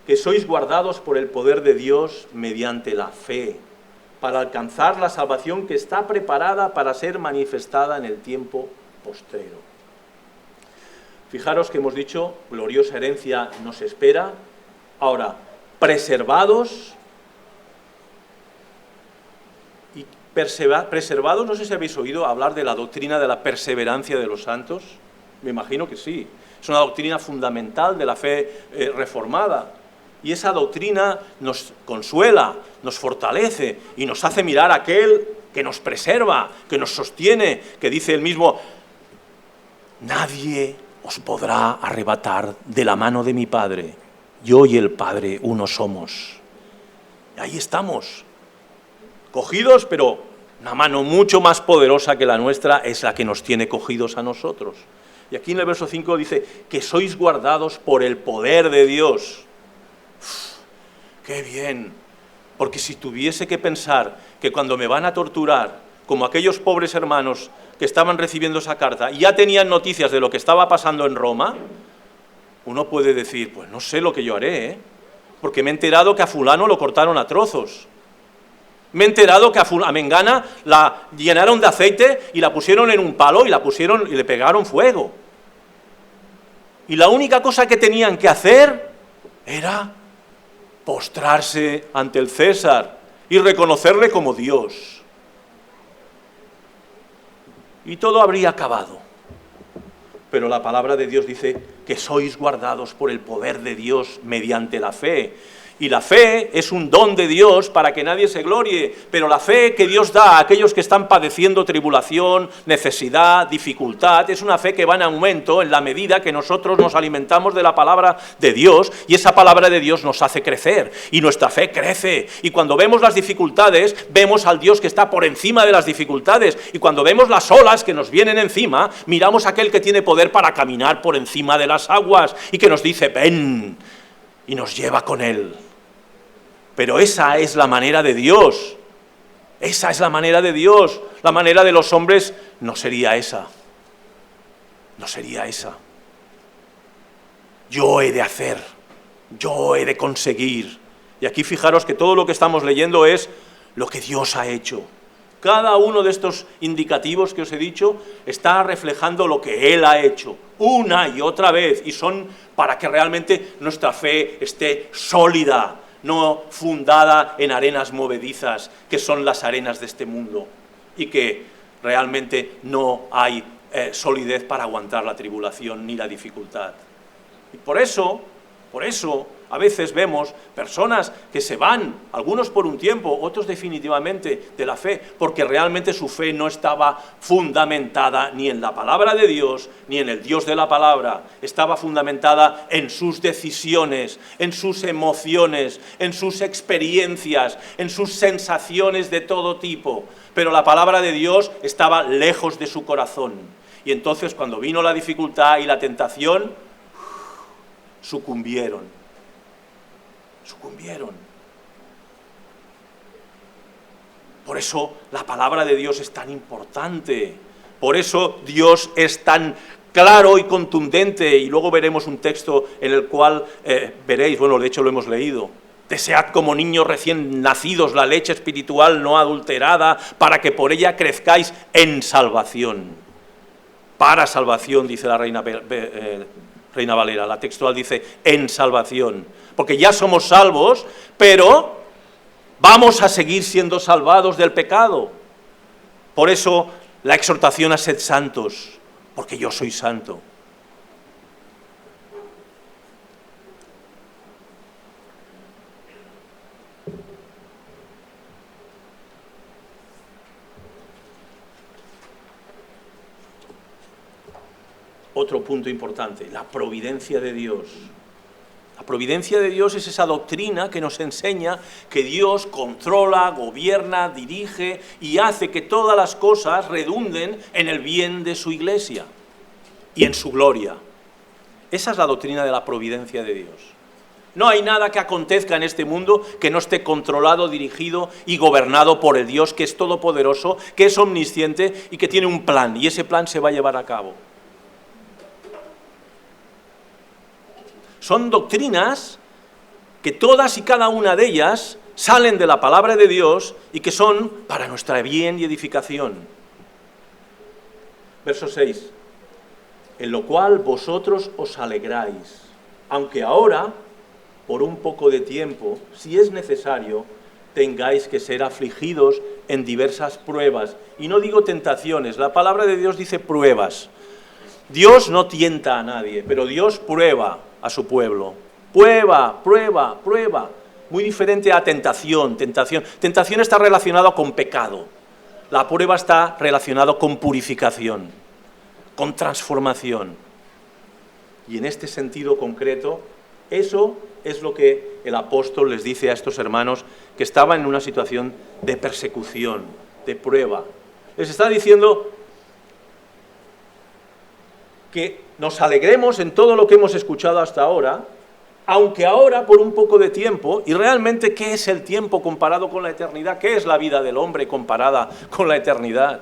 A: que sois guardados por el poder de Dios mediante la fe, para alcanzar la salvación que está preparada para ser manifestada en el tiempo postrero. Fijaros que hemos dicho, gloriosa herencia nos espera. Ahora, preservados, y preservados, no sé si habéis oído hablar de la doctrina de la perseverancia de los santos. Me imagino que sí. Es una doctrina fundamental de la fe reformada. Y esa doctrina nos consuela, nos fortalece y nos hace mirar a aquel que nos preserva, que nos sostiene, que dice él mismo: nadie os podrá arrebatar de la mano de mi Padre. Yo y el Padre uno somos. Y ahí estamos, cogidos, pero una mano mucho más poderosa que la nuestra es la que nos tiene cogidos a nosotros. Y aquí en el verso 5 dice que sois guardados por el poder de Dios. Uf, ¡qué bien! Porque si tuviese que pensar que cuando me van a torturar, como aquellos pobres hermanos que estaban recibiendo esa carta y ya tenían noticias de lo que estaba pasando en Roma, uno puede decir, pues no sé lo que yo haré, porque me he enterado que a fulano lo cortaron a trozos. Me he enterado que a Mengana la llenaron de aceite y la pusieron en un palo y le pegaron fuego. Y la única cosa que tenían que hacer era postrarse ante el César y reconocerle como Dios. Y todo habría acabado. Pero la palabra de Dios dice que sois guardados por el poder de Dios mediante la fe. Y la fe es un don de Dios para que nadie se glorie, pero la fe que Dios da a aquellos que están padeciendo tribulación, necesidad, dificultad, es una fe que va en aumento en la medida que nosotros nos alimentamos de la palabra de Dios, y esa palabra de Dios nos hace crecer, y nuestra fe crece. Y cuando vemos las dificultades, vemos al Dios que está por encima de las dificultades, y cuando vemos las olas que nos vienen encima, miramos a aquel que tiene poder para caminar por encima de las aguas, y que nos dice, ven, y nos lleva con él. Pero esa es la manera de Dios. Esa es la manera de Dios. La manera de los hombres no sería esa. No sería esa. Yo he de hacer. Yo he de conseguir. Y aquí fijaros que todo lo que estamos leyendo es lo que Dios ha hecho. Cada uno de estos indicativos que os he dicho está reflejando lo que Él ha hecho una y otra vez. Y son para que realmente nuestra fe esté sólida, no fundada en arenas movedizas, que son las arenas de este mundo, y que realmente no hay solidez para aguantar la tribulación ni la dificultad. Y por eso, a veces vemos personas que se van, algunos por un tiempo, otros definitivamente, de la fe, porque realmente su fe no estaba fundamentada ni en la palabra de Dios, ni en el Dios de la palabra. Estaba fundamentada en sus decisiones, en sus emociones, en sus experiencias, en sus sensaciones de todo tipo. Pero la palabra de Dios estaba lejos de su corazón. Y entonces, cuando vino la dificultad y la tentación, sucumbieron. Por eso la palabra de Dios es tan importante. Por eso Dios es tan claro y contundente. Y luego veremos un texto en el cual veréis, bueno, de hecho lo hemos leído. Desead como niños recién nacidos la leche espiritual no adulterada, para que por ella crezcáis en salvación. Para salvación, dice la Reina Valera. La textual dice en salvación. Porque ya somos salvos, pero vamos a seguir siendo salvados del pecado. Por eso la exhortación a sed santos, porque yo soy santo. Otro punto importante, la providencia de Dios. La providencia de Dios es esa doctrina que nos enseña que Dios controla, gobierna, dirige y hace que todas las cosas redunden en el bien de su iglesia y en su gloria. Esa es la doctrina de la providencia de Dios. No hay nada que acontezca en este mundo que no esté controlado, dirigido y gobernado por el Dios que es todopoderoso, que es omnisciente y que tiene un plan, y ese plan se va a llevar a cabo. Son doctrinas que todas y cada una de ellas salen de la palabra de Dios y que son para nuestra bien y edificación. Verso 6. En lo cual vosotros os alegráis, aunque ahora, por un poco de tiempo, si es necesario, tengáis que ser afligidos en diversas pruebas. Y no digo tentaciones, la palabra de Dios dice pruebas. Dios no tienta a nadie, pero Dios prueba a su pueblo. Prueba, prueba, prueba. Muy diferente a tentación. Tentación está relacionada con pecado. La prueba está relacionada con purificación, con transformación. Y en este sentido concreto, eso es lo que el apóstol les dice a estos hermanos que estaban en una situación de persecución, de prueba. Les está diciendo que nos alegremos en todo lo que hemos escuchado hasta ahora, aunque ahora por un poco de tiempo, y realmente ¿qué es el tiempo comparado con la eternidad? ¿Qué es la vida del hombre comparada con la eternidad?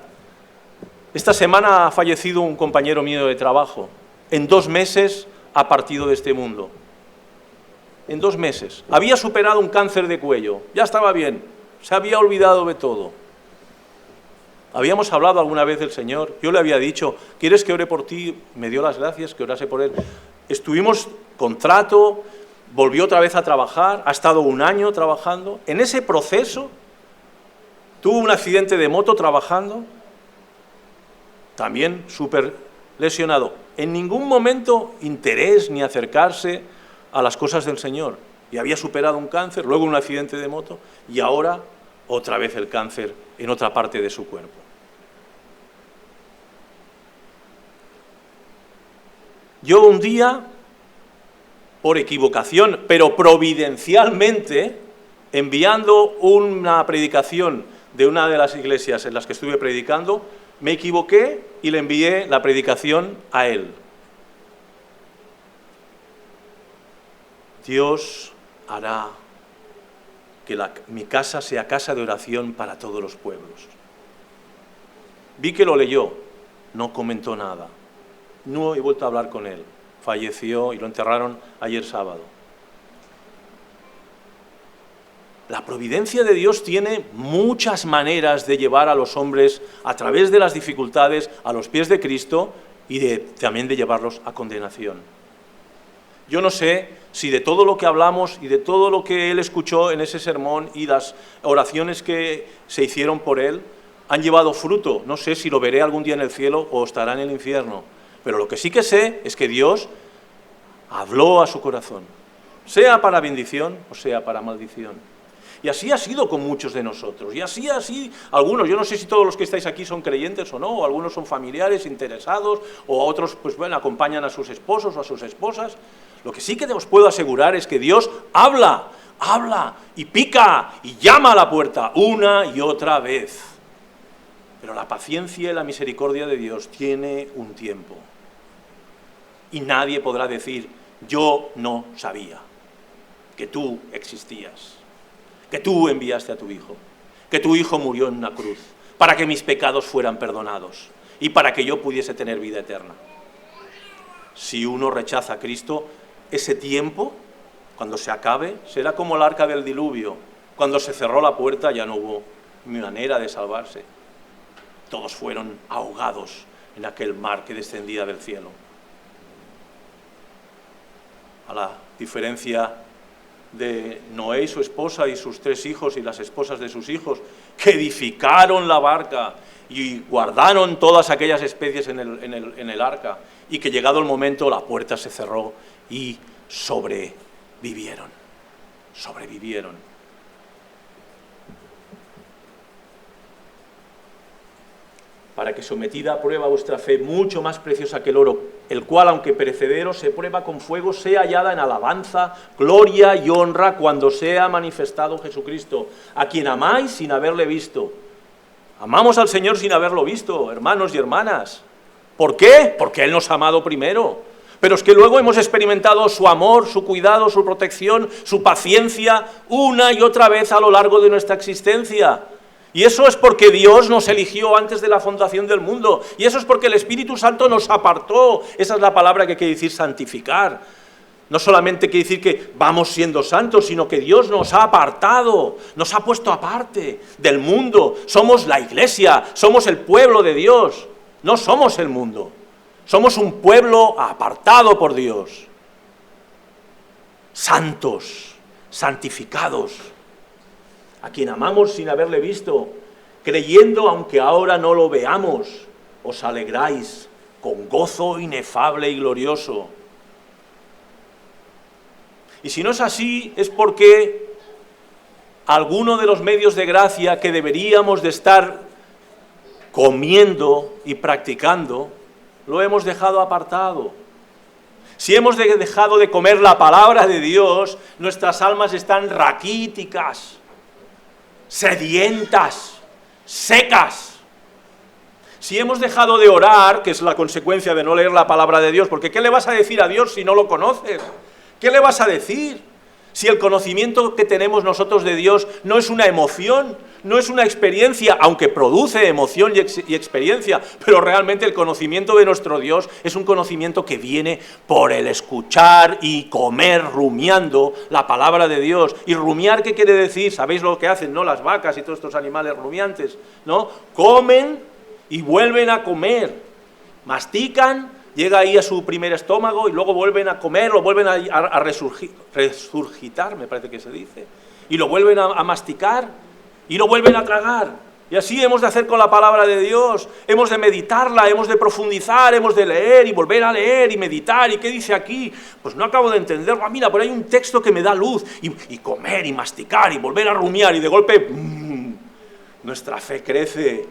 A: Esta semana ha fallecido un compañero mío de trabajo. En 2 meses ha partido de este mundo. En 2 meses. Había superado un cáncer de cuello, ya estaba bien, se había olvidado de todo. Habíamos hablado alguna vez del Señor, yo le había dicho, ¿quieres que ore por ti? Me dio las gracias, que orase por él. Estuvimos contrato, volvió otra vez a trabajar, ha estado 1 año trabajando. En ese proceso tuvo un accidente de moto trabajando, también súper lesionado. En ningún momento interés ni acercarse a las cosas del Señor. Y había superado un cáncer, luego un accidente de moto, y ahora otra vez el cáncer en otra parte de su cuerpo. Yo un día, por equivocación, pero providencialmente, enviando una predicación de una de las iglesias en las que estuve predicando, me equivoqué y le envié la predicación a él. Dios hará que mi casa sea casa de oración para todos los pueblos. Vi que lo leyó, no comentó nada. No he vuelto a hablar con él. Falleció y lo enterraron ayer sábado. La providencia de Dios tiene muchas maneras de llevar a los hombres a través de las dificultades a los pies de Cristo y también de llevarlos a condenación. Yo no sé si de todo lo que hablamos y de todo lo que él escuchó en ese sermón y las oraciones que se hicieron por él han llevado fruto. No sé si lo veré algún día en el cielo o estará en el infierno. Pero lo que sí que sé es que Dios habló a su corazón, sea para bendición o sea para maldición. Y así ha sido con muchos de nosotros. Y así, algunos, yo no sé si todos los que estáis aquí son creyentes o no, o algunos son familiares interesados, o otros, pues bueno, acompañan a sus esposos o a sus esposas. Lo que sí que os puedo asegurar es que Dios habla y pica y llama a la puerta una y otra vez. Pero la paciencia y la misericordia de Dios tiene un tiempo. Y nadie podrá decir, yo no sabía que tú existías, que tú enviaste a tu Hijo, que tu Hijo murió en una cruz, para que mis pecados fueran perdonados y para que yo pudiese tener vida eterna. Si uno rechaza a Cristo, ese tiempo, cuando se acabe, será como el arca del diluvio. Cuando se cerró la puerta ya no hubo manera de salvarse. Todos fueron ahogados en aquel mar que descendía del cielo. A la diferencia de Noé y su esposa y sus 3 hijos y las esposas de sus hijos, que edificaron la barca y guardaron todas aquellas especies en el arca, y que llegado el momento la puerta se cerró y sobrevivieron. Para que sometida a prueba vuestra fe, mucho más preciosa que el oro, el cual, aunque perecedero, se prueba con fuego, sea hallada en alabanza, gloria y honra cuando sea manifestado Jesucristo, a quien amáis sin haberle visto. Amamos al Señor sin haberlo visto, hermanos y hermanas. ¿Por qué? Porque Él nos ha amado primero. Pero es que luego hemos experimentado su amor, su cuidado, su protección, su paciencia, una y otra vez a lo largo de nuestra existencia. Y eso es porque Dios nos eligió antes de la fundación del mundo. Y eso es porque el Espíritu Santo nos apartó. Esa es la palabra que quiere decir santificar. No solamente quiere decir que vamos siendo santos, sino que Dios nos ha apartado, nos ha puesto aparte del mundo. Somos la iglesia, somos el pueblo de Dios, no somos el mundo. Somos un pueblo apartado por Dios, santos, santificados, a quien amamos sin haberle visto, creyendo aunque ahora no lo veamos, os alegráis con gozo inefable y glorioso. Y si no es así, es porque alguno de los medios de gracia que deberíamos de estar comiendo y practicando, lo hemos dejado apartado. Si hemos dejado de comer la palabra de Dios, nuestras almas están raquíticas, sedientas, secas. Si hemos dejado de orar, que es la consecuencia de no leer la palabra de Dios, porque ¿qué le vas a decir a Dios si no lo conoces? ¿Qué le vas a decir? Si el conocimiento que tenemos nosotros de Dios no es una emoción, no es una experiencia, aunque produce emoción y experiencia, pero realmente el conocimiento de nuestro Dios es un conocimiento que viene por el escuchar y comer rumiando la palabra de Dios. ¿Y rumiar qué quiere decir? ¿Sabéis lo que hacen, no? Las vacas y todos estos animales rumiantes, ¿no? Comen y vuelven a comer, mastican, llega ahí a su primer estómago y luego vuelven a comer, lo vuelven a resurgitar, me parece que se dice, y lo vuelven a masticar y lo vuelven a tragar. Y así hemos de hacer con la palabra de Dios, hemos de meditarla, hemos de profundizar, hemos de leer y volver a leer y meditar. ¿Y qué dice aquí? Pues no acabo de entenderlo. Ah, mira, por ahí hay un texto que me da luz, y comer y masticar y volver a rumiar y de golpe, nuestra fe crece,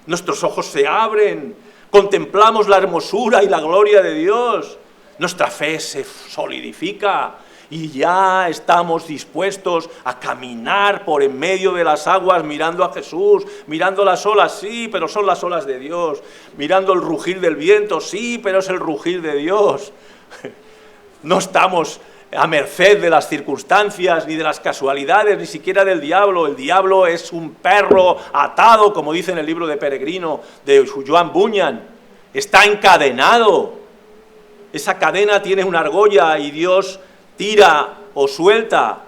A: nuestros ojos se abren, contemplamos la hermosura y la gloria de Dios, nuestra fe se solidifica y ya estamos dispuestos a caminar por en medio de las aguas mirando a Jesús, mirando las olas, sí, pero son las olas de Dios, mirando el rugir del viento, sí, pero es el rugir de Dios. No estamos a merced de las circunstancias, ni de las casualidades, ni siquiera del diablo. El diablo es un perro atado, como dice en el libro de Peregrino, de Joan Bunyan. Está encadenado. Esa cadena tiene una argolla y Dios tira o suelta.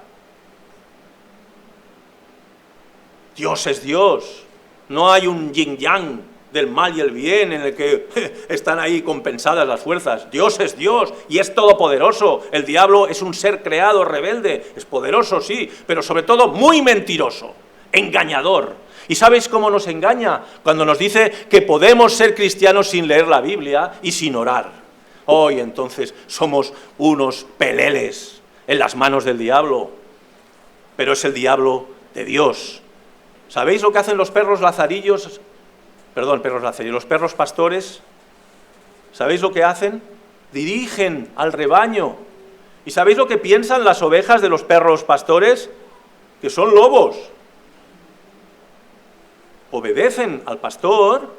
A: Dios es Dios. No hay un yin-yang del mal y el bien, en el que están ahí compensadas las fuerzas. Dios es Dios y es todopoderoso. El diablo es un ser creado, rebelde, es poderoso, sí, pero sobre todo muy mentiroso, engañador. ¿Y sabéis cómo nos engaña? Cuando nos dice que podemos ser cristianos sin leer la Biblia y sin orar. Hoy entonces somos unos peleles en las manos del diablo, pero es el diablo de Dios. ¿Sabéis lo que hacen los perros lazarillos? Los perros pastores, ¿sabéis lo que hacen? Dirigen al rebaño. ¿Y sabéis lo que piensan las ovejas de los perros pastores? Que son lobos. Obedecen al pastor,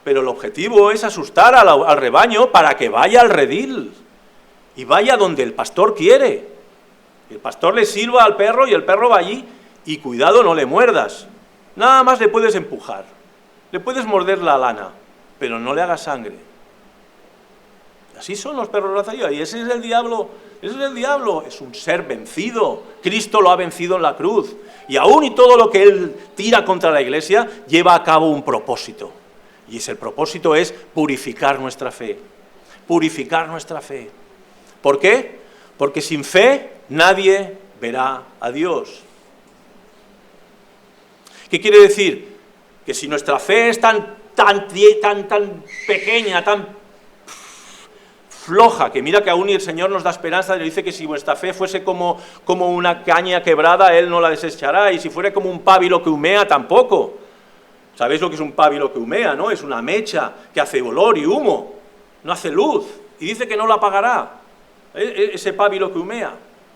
A: pero el objetivo es asustar al rebaño para que vaya al redil y vaya donde el pastor quiere. El pastor le silba al perro y el perro va allí y cuidado, no le muerdas. Nada más le puedes empujar. Le puedes morder la lana, pero no le hagas sangre. Así son los perros lazarillos. Y ese es el diablo. Es un ser vencido. Cristo lo ha vencido en la cruz. Y aún y todo lo que él tira contra la iglesia lleva a cabo un propósito. Y ese propósito es purificar nuestra fe. Purificar nuestra fe. ¿Por qué? Porque sin fe nadie verá a Dios. ¿Qué quiere decir? Que si nuestra fe es tan pequeña, tan floja, que mira que aún y el Señor nos da esperanza, le dice que si vuestra fe fuese como una caña quebrada, Él no la desechará, y si fuera como un pábilo que humea, tampoco. ¿Sabéis lo que es un pábilo que humea, no? Es una mecha que hace olor y humo, no hace luz, y dice que no la apagará, ese pábilo que humea.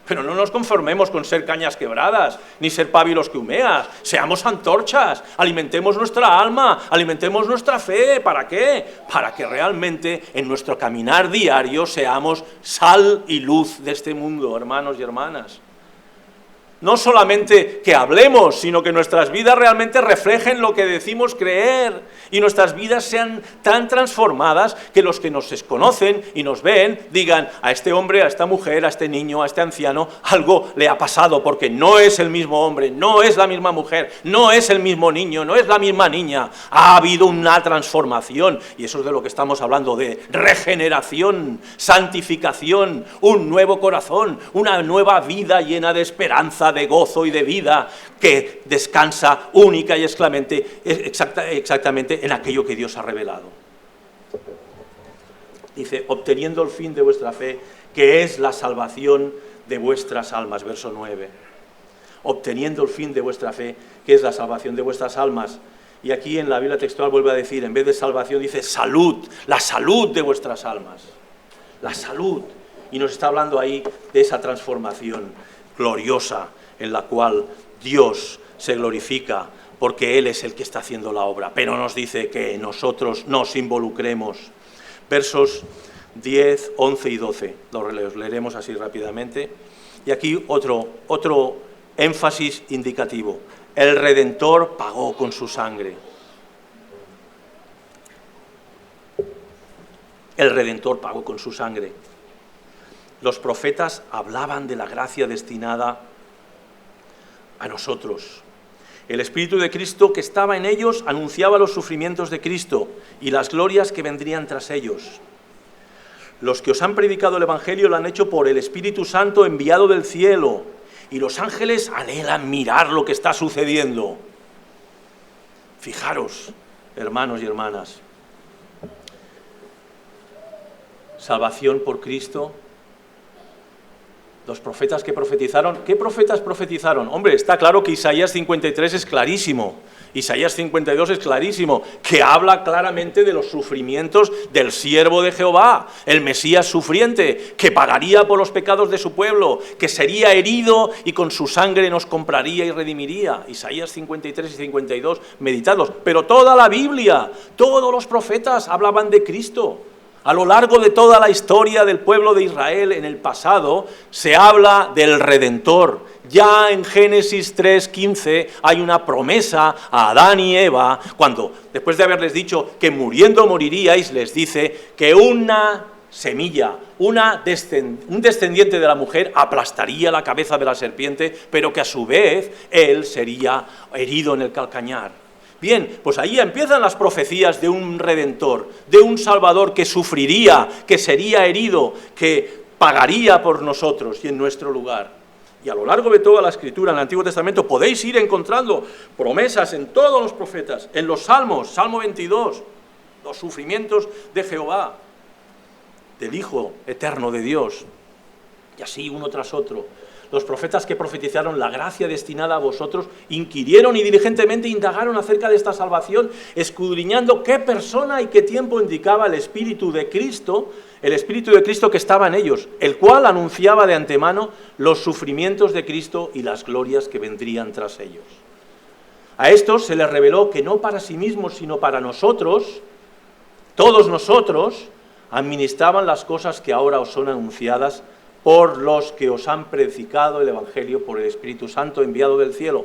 A: Pero no nos conformemos con ser cañas quebradas, ni ser pábilos que humeas. Seamos antorchas, alimentemos nuestra alma, alimentemos nuestra fe. ¿Para qué? Para que realmente en nuestro caminar diario seamos sal y luz de este mundo, hermanos y hermanas. No solamente que hablemos, sino que nuestras vidas realmente reflejen lo que decimos creer y nuestras vidas sean tan transformadas que los que nos conocen y nos ven digan: a este hombre, a esta mujer, a este niño, a este anciano, algo le ha pasado, porque no es el mismo hombre, no es la misma mujer, no es el mismo niño, no es la misma niña. Ha habido una transformación, y eso es de lo que estamos hablando, de regeneración, santificación, un nuevo corazón, una nueva vida llena de esperanza, de gozo y de vida, que descansa única y exactamente en aquello que Dios ha revelado. Dice: obteniendo el fin de vuestra fe, que es la salvación de vuestras almas. Verso 9. Obteniendo el fin de vuestra fe, que es la salvación de vuestras almas. Y aquí en la Biblia textual vuelve a decir, en vez de salvación, dice salud, la salud de vuestras almas. La salud. Y nos está hablando ahí de esa transformación gloriosa en la cual Dios se glorifica, porque Él es el que está haciendo la obra, pero nos dice que nosotros nos involucremos. Versos 10, 11 y 12, los leeremos así rápidamente. Y aquí otro énfasis indicativo: el Redentor pagó con su sangre. El Redentor pagó con su sangre. Los profetas hablaban de la gracia destinada a nosotros. El Espíritu de Cristo que estaba en ellos anunciaba los sufrimientos de Cristo y las glorias que vendrían tras ellos. Los que os han predicado el Evangelio lo han hecho por el Espíritu Santo enviado del cielo, y los ángeles anhelan mirar lo que está sucediendo. Fijaros, hermanos y hermanas, salvación por Cristo. Los profetas que profetizaron, ¿qué profetas profetizaron? Hombre, está claro que Isaías 53 es clarísimo, Isaías 52 es clarísimo, que habla claramente de los sufrimientos del siervo de Jehová, el Mesías sufriente, que pagaría por los pecados de su pueblo, que sería herido y con su sangre nos compraría y redimiría. Isaías 53 y 52, meditadlos. Pero toda la Biblia, todos los profetas hablaban de Cristo. A lo largo de toda la historia del pueblo de Israel en el pasado se habla del Redentor. Ya en Génesis 3:15 hay una promesa a Adán y Eva, cuando después de haberles dicho que muriendo moriríais, les dice que una semilla, un descendiente de la mujer aplastaría la cabeza de la serpiente, pero que a su vez él sería herido en el calcañar. Bien, pues ahí empiezan las profecías de un Redentor, de un Salvador que sufriría, que sería herido, que pagaría por nosotros y en nuestro lugar. Y a lo largo de toda la Escritura, en el Antiguo Testamento, podéis ir encontrando promesas en todos los profetas, en los Salmos, Salmo 22, los sufrimientos de Jehová, del Hijo eterno de Dios, y así uno tras otro. Los profetas que profetizaron la gracia destinada a vosotros inquirieron y diligentemente indagaron acerca de esta salvación, escudriñando qué persona y qué tiempo indicaba el Espíritu de Cristo que estaba en ellos, el cual anunciaba de antemano los sufrimientos de Cristo y las glorias que vendrían tras ellos. A estos se les reveló que no para sí mismos, sino para nosotros, todos nosotros, administraban las cosas que ahora os son anunciadas por los que os han predicado el Evangelio por el Espíritu Santo enviado del cielo,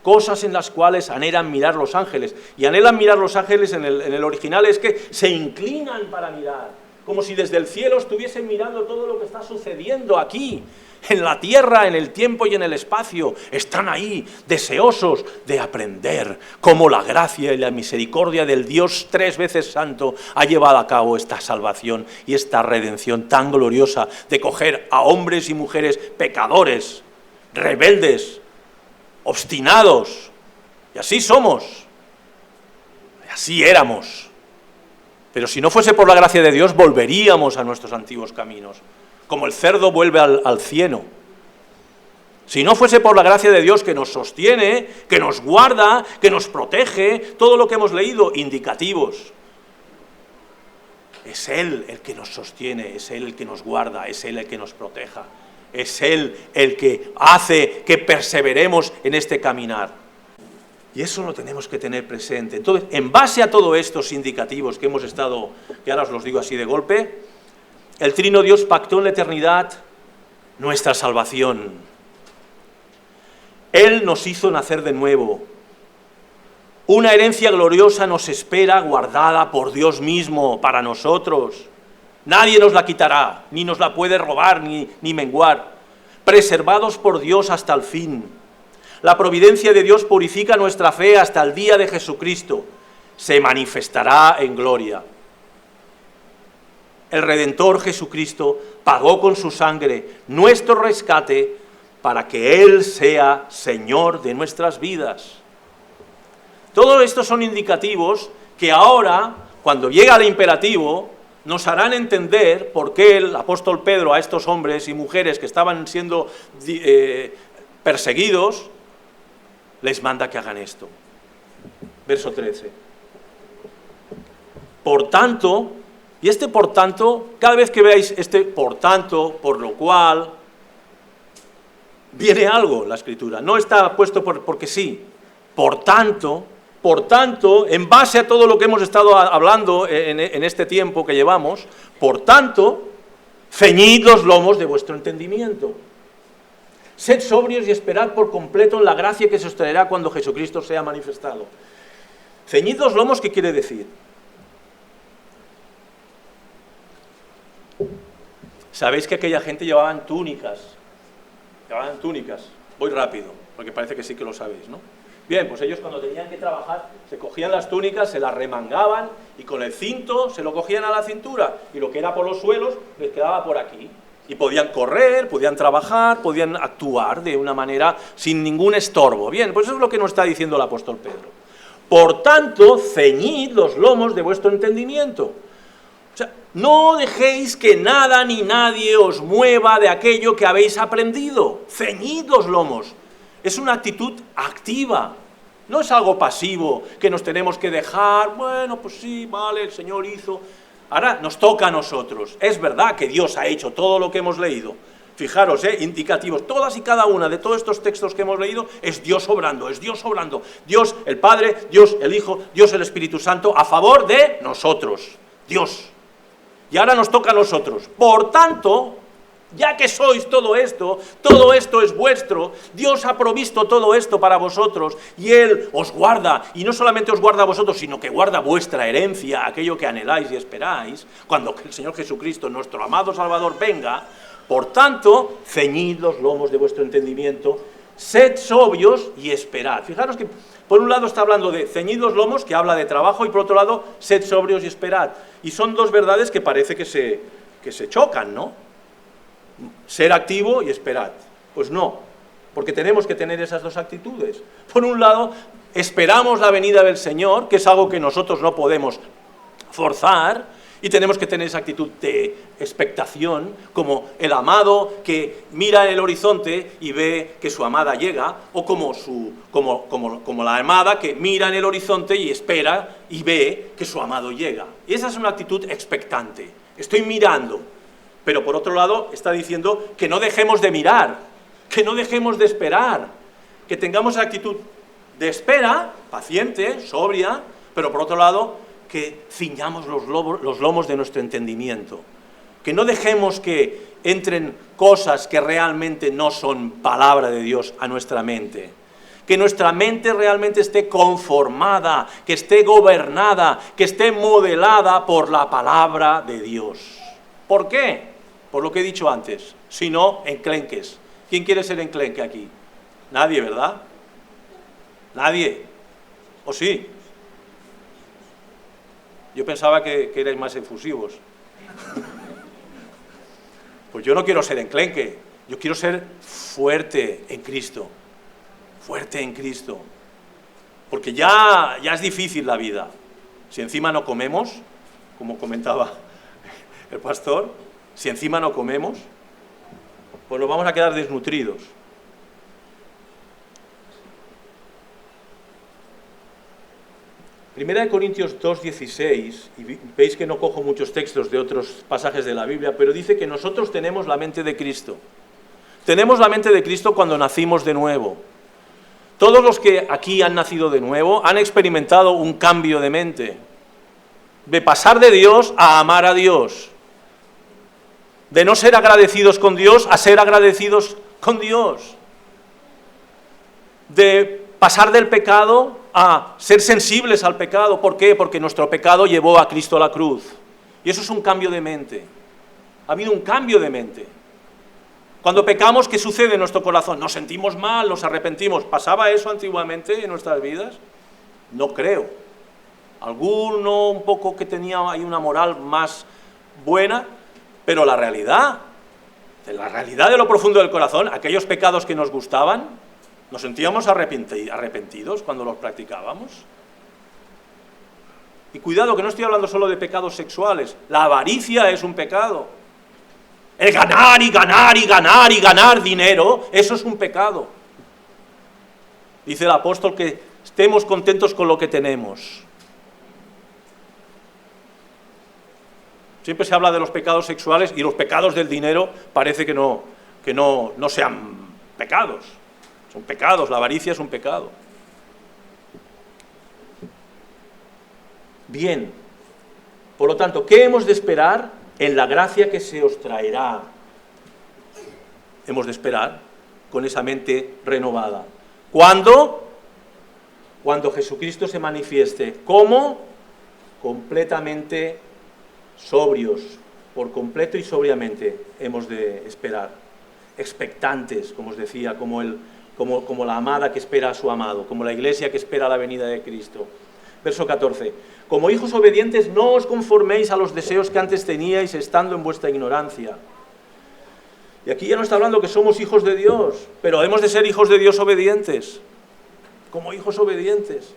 A: cosas en las cuales anhelan mirar los ángeles. Y anhelan mirar los ángeles en el original es que se inclinan para mirar, como si desde el cielo estuviesen mirando todo lo que está sucediendo aquí, en la tierra, en el tiempo y en el espacio. Están ahí, deseosos de aprender cómo la gracia y la misericordia del Dios 3 veces santo ha llevado a cabo esta salvación y esta redención tan gloriosa de coger a hombres y mujeres pecadores, rebeldes, obstinados, y así somos, y así éramos. Pero si no fuese por la gracia de Dios, volveríamos a nuestros antiguos caminos, como el cerdo vuelve al cieno. Si no fuese por la gracia de Dios que nos sostiene, que nos guarda, que nos protege, todo lo que hemos leído, indicativos. Es Él el que nos sostiene, es Él el que nos guarda, es Él el que nos proteja. Es Él el que hace que perseveremos en este caminar. Y eso lo tenemos que tener presente. Entonces, en base a todos estos indicativos que hemos estado, que ahora os los digo así de golpe, el Trino Dios pactó en la eternidad nuestra salvación. Él nos hizo nacer de nuevo. Una herencia gloriosa nos espera, guardada por Dios mismo para nosotros. Nadie nos la quitará, ni nos la puede robar, ni menguar. Preservados por Dios hasta el fin. La providencia de Dios purifica nuestra fe hasta el día de Jesucristo. Se manifestará en gloria. El Redentor Jesucristo pagó con su sangre nuestro rescate para que Él sea Señor de nuestras vidas. Todo esto son indicativos que ahora, cuando llega el imperativo, nos harán entender por qué el apóstol Pedro a estos hombres y mujeres que estaban siendo perseguidos, les manda que hagan esto. Verso 13. Por tanto, y este por tanto, cada vez que veáis este por tanto, por lo cual, viene algo en la Escritura. No está puesto porque sí. Por tanto, en base a todo lo que hemos estado hablando en este tiempo que llevamos, por tanto, ceñid los lomos de vuestro entendimiento. Sed sobrios y esperad por completo en la gracia que se os traerá cuando Jesucristo sea manifestado. Ceñid los lomos, ¿qué quiere decir? Sabéis que aquella gente llevaban túnicas. Voy rápido, porque parece que sí que lo sabéis, ¿no? Bien, pues ellos cuando tenían que trabajar, se cogían las túnicas, se las remangaban y con el cinto se lo cogían a la cintura y lo que era por los suelos les quedaba por aquí. Y podían correr, podían trabajar, podían actuar de una manera sin ningún estorbo. Bien, pues eso es lo que nos está diciendo el apóstol Pedro. Por tanto, ceñid los lomos de vuestro entendimiento. O sea, no dejéis que nada ni nadie os mueva de aquello que habéis aprendido. Ceñid los lomos. Es una actitud activa. No es algo pasivo que nos tenemos que dejar. Bueno, pues sí, vale, el Señor hizo. Ahora nos toca a nosotros. Es verdad que Dios ha hecho todo lo que hemos leído. Fijaros, indicativos, todas y cada una de todos estos textos que hemos leído, es Dios obrando, es Dios obrando. Dios el Padre, Dios el Hijo, Dios el Espíritu Santo, a favor de nosotros. Dios. Y ahora nos toca a nosotros. Por tanto, ya que sois todo esto es vuestro, Dios ha provisto todo esto para vosotros y Él os guarda, y no solamente os guarda a vosotros, sino que guarda vuestra herencia, aquello que anheláis y esperáis, cuando el Señor Jesucristo, nuestro amado Salvador, venga. Por tanto, ceñid los lomos de vuestro entendimiento, sed sobrios y esperad. Fijaros que por un lado está hablando de ceñid los lomos, que habla de trabajo, y por otro lado, sed sobrios y esperad. Y son dos verdades que parece que se chocan, ¿no? Ser activo y esperad. Pues no, porque tenemos que tener esas dos actitudes. Por un lado, esperamos la venida del Señor, que es algo que nosotros no podemos forzar, y tenemos que tener esa actitud de expectación, como el amado que mira en el horizonte y ve que su amada llega, o como la amada que mira en el horizonte y espera y ve que su amado llega. Y esa es una actitud expectante. Estoy mirando. Pero por otro lado está diciendo que no dejemos de mirar, que no dejemos de esperar, que tengamos actitud de espera, paciente, sobria, pero por otro lado que ciñamos los lomos de nuestro entendimiento, que no dejemos que entren cosas que realmente no son palabra de Dios a nuestra mente, que nuestra mente realmente esté conformada, que esté gobernada, que esté modelada por la palabra de Dios. ¿Por qué? Por lo que he dicho antes, si no, enclenques. ¿Quién quiere ser enclenque aquí? Nadie, ¿verdad? Nadie. ¿O sí? Yo pensaba que erais más efusivos. Pues yo no quiero ser enclenque, yo quiero ser fuerte en Cristo. Fuerte en Cristo. Porque ya es difícil la vida. Si encima no comemos, como comentaba el pastor, si encima no comemos, pues nos vamos a quedar desnutridos. Primera de Corintios 2:16, y veis que no cojo muchos textos de otros pasajes de la Biblia, pero dice que nosotros tenemos la mente de Cristo. Tenemos la mente de Cristo cuando nacimos de nuevo. Todos los que aquí han nacido de nuevo han experimentado un cambio de mente, de pasar de Dios a amar a Dios, de no ser agradecidos con Dios a ser agradecidos con Dios, de pasar del pecado a ser sensibles al pecado. ¿Por qué? Porque nuestro pecado llevó a Cristo a la cruz. Y eso es un cambio de mente. Ha habido un cambio de mente. Cuando pecamos, ¿qué sucede en nuestro corazón? Nos sentimos mal, nos arrepentimos. ¿Pasaba eso antiguamente en nuestras vidas? No creo. Alguno un poco que tenía ahí una moral más buena, pero la realidad de lo profundo del corazón, aquellos pecados que nos gustaban, nos sentíamos arrepentidos cuando los practicábamos. Y cuidado, que no estoy hablando solo de pecados sexuales. La avaricia es un pecado. El ganar y ganar y ganar y ganar dinero, eso es un pecado. Dice el apóstol que estemos contentos con lo que tenemos. Siempre se habla de los pecados sexuales y los pecados del dinero parece que no sean pecados. Son pecados, la avaricia es un pecado. Bien, por lo tanto, ¿qué hemos de esperar en la gracia que se os traerá? Hemos de esperar con esa mente renovada. ¿Cuándo? Cuando Jesucristo se manifieste. ¿Cómo? Completamente sobrios, por completo y sobriamente hemos de esperar. Expectantes, como os decía, como la amada que espera a su amado, como la iglesia que espera la venida de Cristo. Verso 14. Como hijos obedientes, no os conforméis a los deseos que antes teníais estando en vuestra ignorancia. Y aquí ya no está hablando que somos hijos de Dios, pero hemos de ser hijos de Dios obedientes, como hijos obedientes.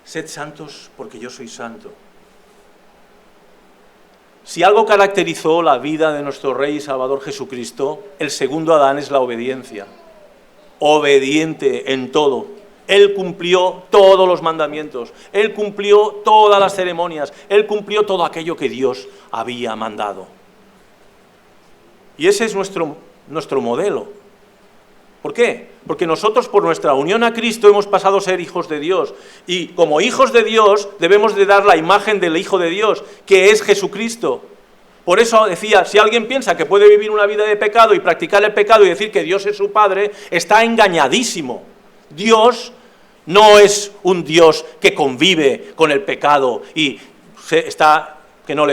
A: Sed santos porque yo soy santo. Si algo caracterizó la vida de nuestro Rey y Salvador Jesucristo, el segundo Adán es la obediencia. Obediente en todo. Él cumplió todos los mandamientos, Él cumplió todas las ceremonias, Él cumplió todo aquello que Dios había mandado. Y ese es nuestro modelo. ¿Por qué? Porque nosotros por nuestra unión a Cristo hemos pasado a ser hijos de Dios. Y como hijos de Dios debemos de dar la imagen del Hijo de Dios, que es Jesucristo. Por eso decía, si alguien piensa que puede vivir una vida de pecado y practicar el pecado y decir que Dios es su Padre, está engañadísimo. Dios no es un Dios que convive con el pecado y que no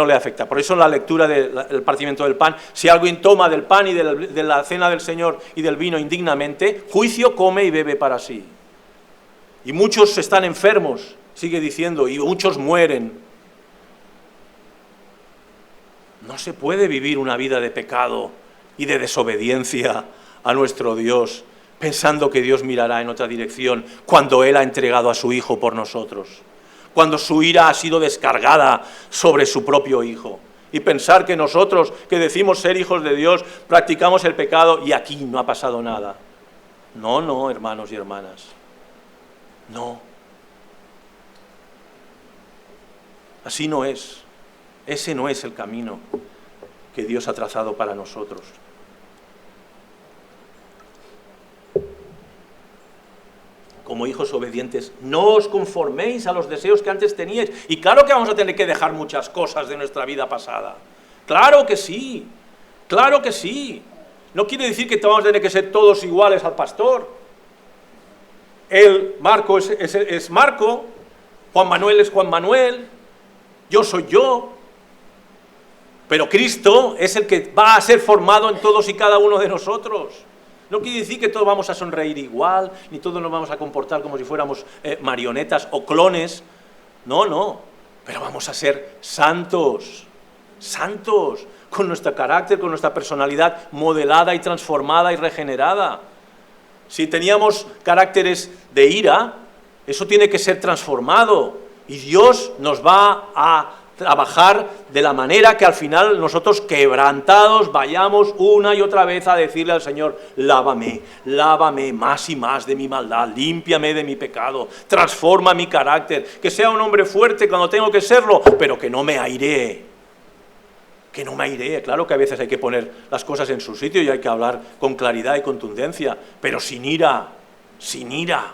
A: le afecta. Por eso en la lectura del partimiento del pan, si alguien toma del pan y de la cena del Señor y del vino indignamente, juicio come y bebe para sí. Y muchos están enfermos, sigue diciendo, y muchos mueren. No se puede vivir una vida de pecado y de desobediencia a nuestro Dios, pensando que Dios mirará en otra dirección cuando Él ha entregado a su Hijo por nosotros, cuando su ira ha sido descargada sobre su propio Hijo, y pensar que nosotros, que decimos ser hijos de Dios, practicamos el pecado y aquí no ha pasado nada. No, hermanos y hermanas, no. Así no es. Ese no es el camino que Dios ha trazado para nosotros. Como hijos obedientes, no os conforméis a los deseos que antes teníais. Y claro que vamos a tener que dejar muchas cosas de nuestra vida pasada. Claro que sí, claro que sí. No quiere decir que vamos a tener que ser todos iguales al pastor. Marco es Marco, Juan Manuel es Juan Manuel, yo soy yo. Pero Cristo es el que va a ser formado en todos y cada uno de nosotros. No quiere decir que todos vamos a sonreír igual, ni todos nos vamos a comportar como si fuéramos marionetas o clones. No. Pero vamos a ser santos, con nuestro carácter, con nuestra personalidad modelada y transformada y regenerada. Si teníamos caracteres de ira, eso tiene que ser transformado. Y Dios nos va a trabajar de la manera que al final nosotros quebrantados vayamos una y otra vez a decirle al Señor, lávame más y más de mi maldad, límpiame de mi pecado, transforma mi carácter, que sea un hombre fuerte cuando tengo que serlo, pero que no me airee, que no me airee. Claro que a veces hay que poner las cosas en su sitio y hay que hablar con claridad y contundencia, pero sin ira, sin ira.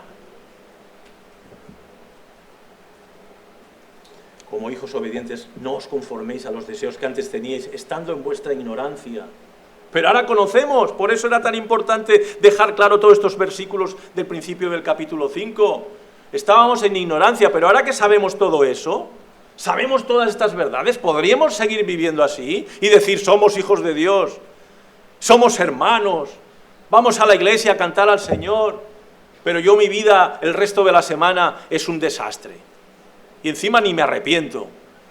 A: Como hijos obedientes, no os conforméis a los deseos que antes teníais, estando en vuestra ignorancia. Pero ahora conocemos, por eso era tan importante dejar claro todos estos versículos del principio del capítulo 5. Estábamos en ignorancia, pero ahora que sabemos todo eso, sabemos todas estas verdades, ¿podríamos seguir viviendo así y decir somos hijos de Dios, somos hermanos, vamos a la iglesia a cantar al Señor, pero yo mi vida el resto de la semana es un desastre? Y encima ni me arrepiento,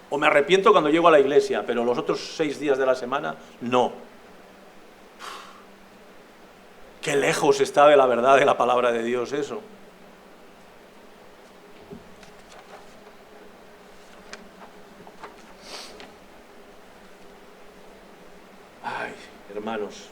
A: o me arrepiento cuando llego a la iglesia, pero los otros 6 días de la semana, no. Qué lejos está de la verdad de la palabra de Dios eso. Ay, hermanos,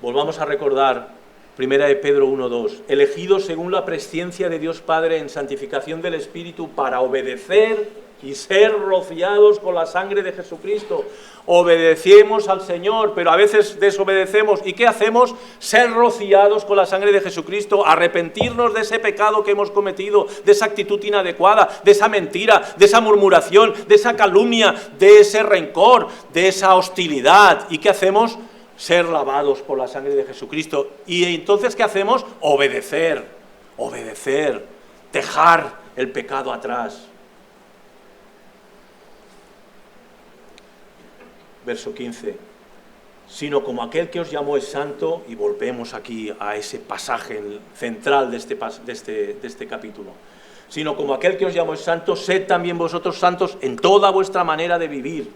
A: volvamos a recordar 1 de Pedro 1:2, elegidos según la presciencia de Dios Padre en santificación del Espíritu para obedecer y ser rociados con la sangre de Jesucristo. Obedecemos al Señor, pero a veces desobedecemos. ¿Y qué hacemos? Ser rociados con la sangre de Jesucristo, arrepentirnos de ese pecado que hemos cometido, de esa actitud inadecuada, de esa mentira, de esa murmuración, de esa calumnia, de ese rencor, de esa hostilidad. ¿Y qué hacemos? Ser lavados por la sangre de Jesucristo. ¿Y entonces qué hacemos? Obedecer, dejar el pecado atrás. Verso 15, sino como aquel que os llamó es santo, y volvemos aquí a ese pasaje central de este capítulo, sino como aquel que os llamó es santo, sed también vosotros santos en toda vuestra manera de vivir,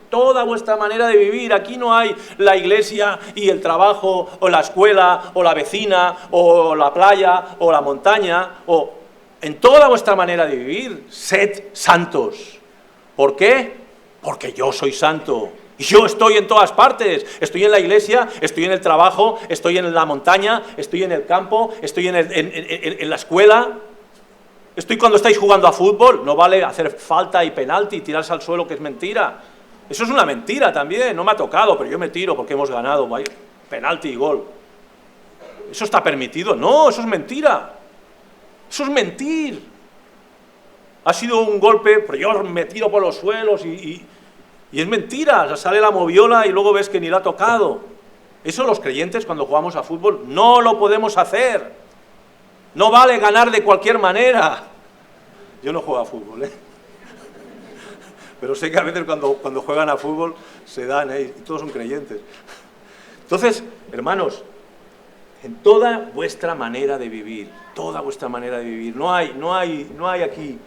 A: aquí no hay la iglesia y el trabajo, o la escuela, o la vecina, o la playa, o la montaña, o en toda vuestra manera de vivir, sed santos. ¿Por qué? Porque yo soy santo. Y yo estoy en todas partes, estoy en la iglesia, estoy en el trabajo, estoy en la montaña, estoy en el campo, estoy en la escuela, estoy cuando estáis jugando a fútbol. No vale hacer falta y penalti y tirarse al suelo, que es mentira. Eso es una mentira también, no me ha tocado, pero yo me tiro porque hemos ganado, vaya, penalti y gol. ¿Eso está permitido? No, eso es mentira. Eso es mentir. Ha sido un golpe, pero yo me tiro por los suelos y es mentira, sale la moviola y luego ves que ni la ha tocado. Eso los creyentes cuando jugamos a fútbol no lo podemos hacer. No vale ganar de cualquier manera. Yo no juego a fútbol, pero sé que a veces cuando juegan a fútbol se dan, y todos son creyentes. Entonces, hermanos, en toda vuestra manera de vivir, no hay aquí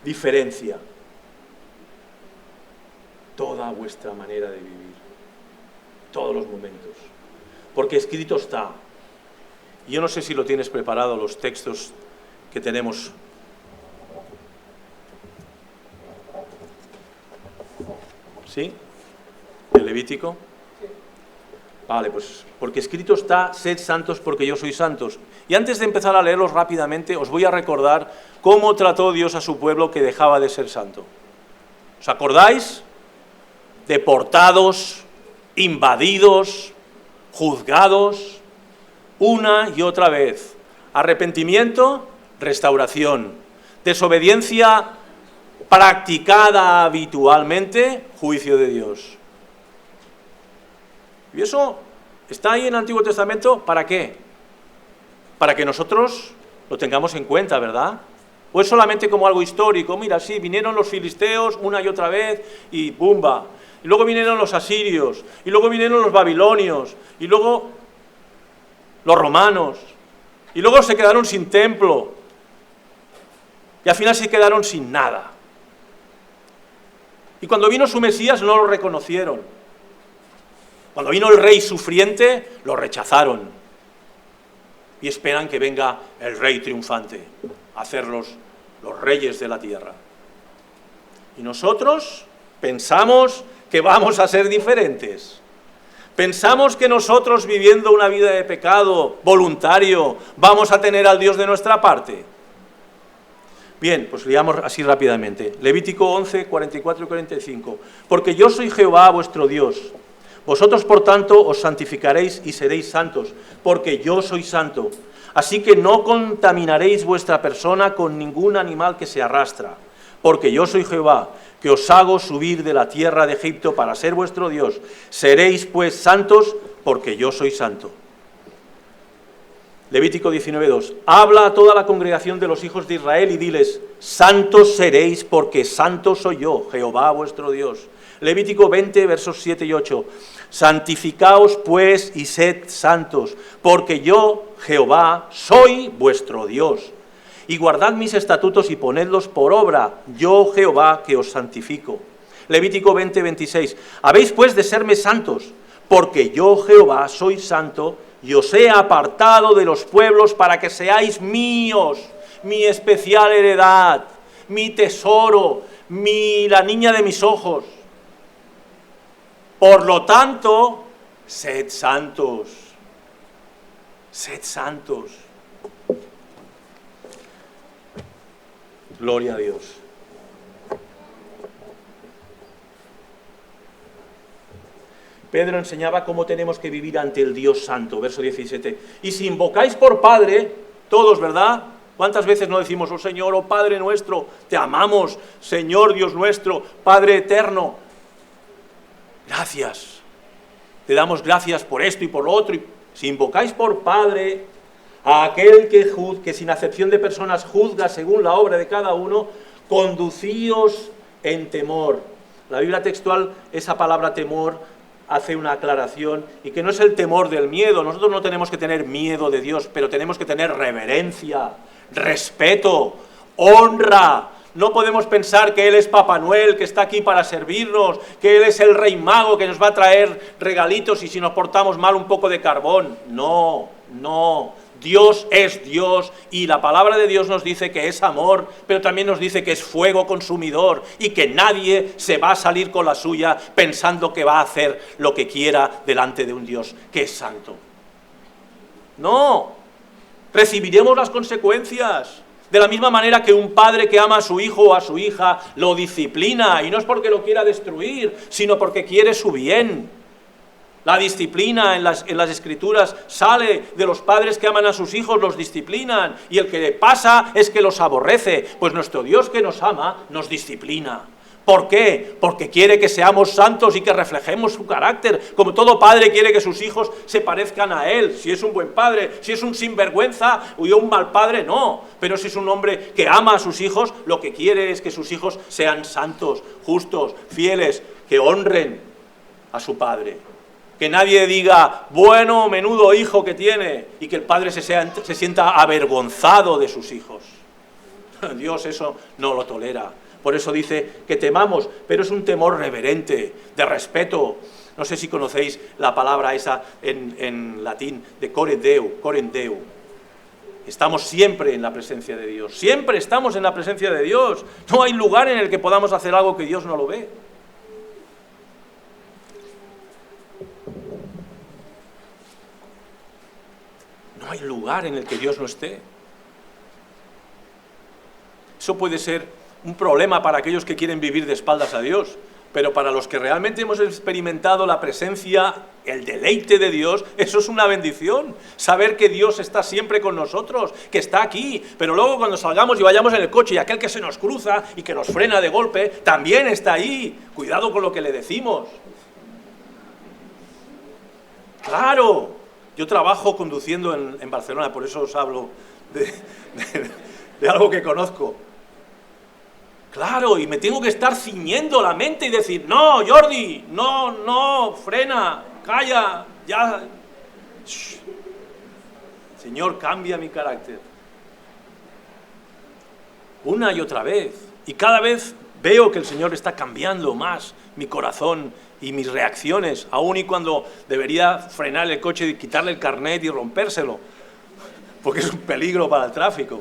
A: diferencia. Toda vuestra manera de vivir, todos los momentos, porque escrito está. Yo no sé si lo tienes preparado, los textos que tenemos. ¿Sí? ¿El Levítico? Vale, pues porque escrito está, sed santos porque yo soy santos. Y antes de empezar a leerlos rápidamente, os voy a recordar cómo trató Dios a su pueblo que dejaba de ser santo. ¿Os acordáis? Deportados, invadidos, juzgados, una y otra vez. Arrepentimiento, restauración. Desobediencia practicada habitualmente, juicio de Dios. Y eso está ahí en el Antiguo Testamento, ¿para qué? Para que nosotros lo tengamos en cuenta, ¿verdad? ¿O es solamente como algo histórico? Mira, sí, vinieron los filisteos una y otra vez y ¡bumba! Y luego vinieron los asirios, y luego vinieron los babilonios, y luego los romanos, y luego se quedaron sin templo, y al final se quedaron sin nada. Y cuando vino su Mesías no lo reconocieron. Cuando vino el rey sufriente, lo rechazaron. Y esperan que venga el rey triunfante a hacerlos los reyes de la tierra. Y nosotros pensamos que vamos a ser diferentes. Pensamos que nosotros, viviendo una vida de pecado voluntario, vamos a tener al Dios de nuestra parte. Bien, pues leamos así rápidamente. Levítico 11, 44 y 45. Porque yo soy Jehová vuestro Dios. Vosotros, por tanto, os santificaréis y seréis santos, porque yo soy santo. Así que no contaminaréis vuestra persona con ningún animal que se arrastra, porque yo soy Jehová, que os hago subir de la tierra de Egipto para ser vuestro Dios. Seréis pues santos, porque yo soy santo. Levítico 19:2. Habla a toda la congregación de los hijos de Israel y diles: santos seréis, porque santo soy yo, Jehová vuestro Dios. Levítico 20, versos 7 y 8. Santificaos pues y sed santos, porque yo, Jehová, soy vuestro Dios. Y guardad mis estatutos y ponedlos por obra, yo, Jehová, que os santifico. Levítico 20, 26. Habéis pues de serme santos, porque yo, Jehová, soy santo, y os he apartado de los pueblos para que seáis míos, mi especial heredad, mi tesoro, la niña de mis ojos. Por lo tanto, sed santos, sed santos. Gloria a Dios. Pedro enseñaba cómo tenemos que vivir ante el Dios Santo, verso 17. Y si invocáis por Padre, todos, ¿verdad? ¿Cuántas veces no decimos, oh Señor, oh Padre nuestro, te amamos, Señor Dios nuestro, Padre eterno? Gracias. Te damos gracias por esto y por lo otro. Y si invocáis por Padre a aquel que sin acepción de personas juzga según la obra de cada uno, conducíos en temor. La Biblia textual, esa palabra temor, hace una aclaración, y que no es el temor del miedo. Nosotros no tenemos que tener miedo de Dios, pero tenemos que tener reverencia, respeto, honra. No podemos pensar que Él es Papá Noel, que está aquí para servirnos, que Él es el Rey Mago, que nos va a traer regalitos y si nos portamos mal un poco de carbón. No, no. Dios es Dios y la palabra de Dios nos dice que es amor, pero también nos dice que es fuego consumidor y que nadie se va a salir con la suya pensando que va a hacer lo que quiera delante de un Dios que es santo. No, recibiremos las consecuencias. De la misma manera que un padre que ama a su hijo o a su hija lo disciplina, y no es porque lo quiera destruir, sino porque quiere su bien. La disciplina en las Escrituras sale de los padres que aman a sus hijos, los disciplinan, y el que le pasa es que los aborrece. Pues nuestro Dios que nos ama, nos disciplina. ¿Por qué? Porque quiere que seamos santos y que reflejemos su carácter, como todo padre quiere que sus hijos se parezcan a él. Si es un buen padre, si es un sinvergüenza o un mal padre, no. Pero si es un hombre que ama a sus hijos, lo que quiere es que sus hijos sean santos, justos, fieles, que honren a su padre. Que nadie diga, bueno, menudo hijo que tiene, y que el padre se sienta avergonzado de sus hijos. Dios eso no lo tolera. Por eso dice que temamos, pero es un temor reverente, de respeto. No sé si conocéis la palabra esa en latín, de core Deu. Estamos siempre en la presencia de Dios, siempre estamos en la presencia de Dios. No hay lugar en el que podamos hacer algo que Dios no lo ve. No hay lugar en el que Dios no esté. Eso puede ser un problema para aquellos que quieren vivir de espaldas a Dios, pero para los que realmente hemos experimentado la presencia, el deleite de Dios, eso es una bendición. Saber que Dios está siempre con nosotros, que está aquí, pero luego cuando salgamos y vayamos en el coche y aquel que se nos cruza y que nos frena de golpe, también está ahí. Cuidado con lo que le decimos. Claro. Yo trabajo conduciendo en Barcelona, por eso os hablo de algo que conozco. Claro, y me tengo que estar ciñendo la mente y decir, no, Jordi, no, frena, calla, ya. Shh. Señor, cambia mi carácter. Una y otra vez. Y cada vez veo que el Señor está cambiando más mi corazón y mis reacciones, aun y cuando debería frenar el coche y quitarle el carnet y rompérselo, porque es un peligro para el tráfico.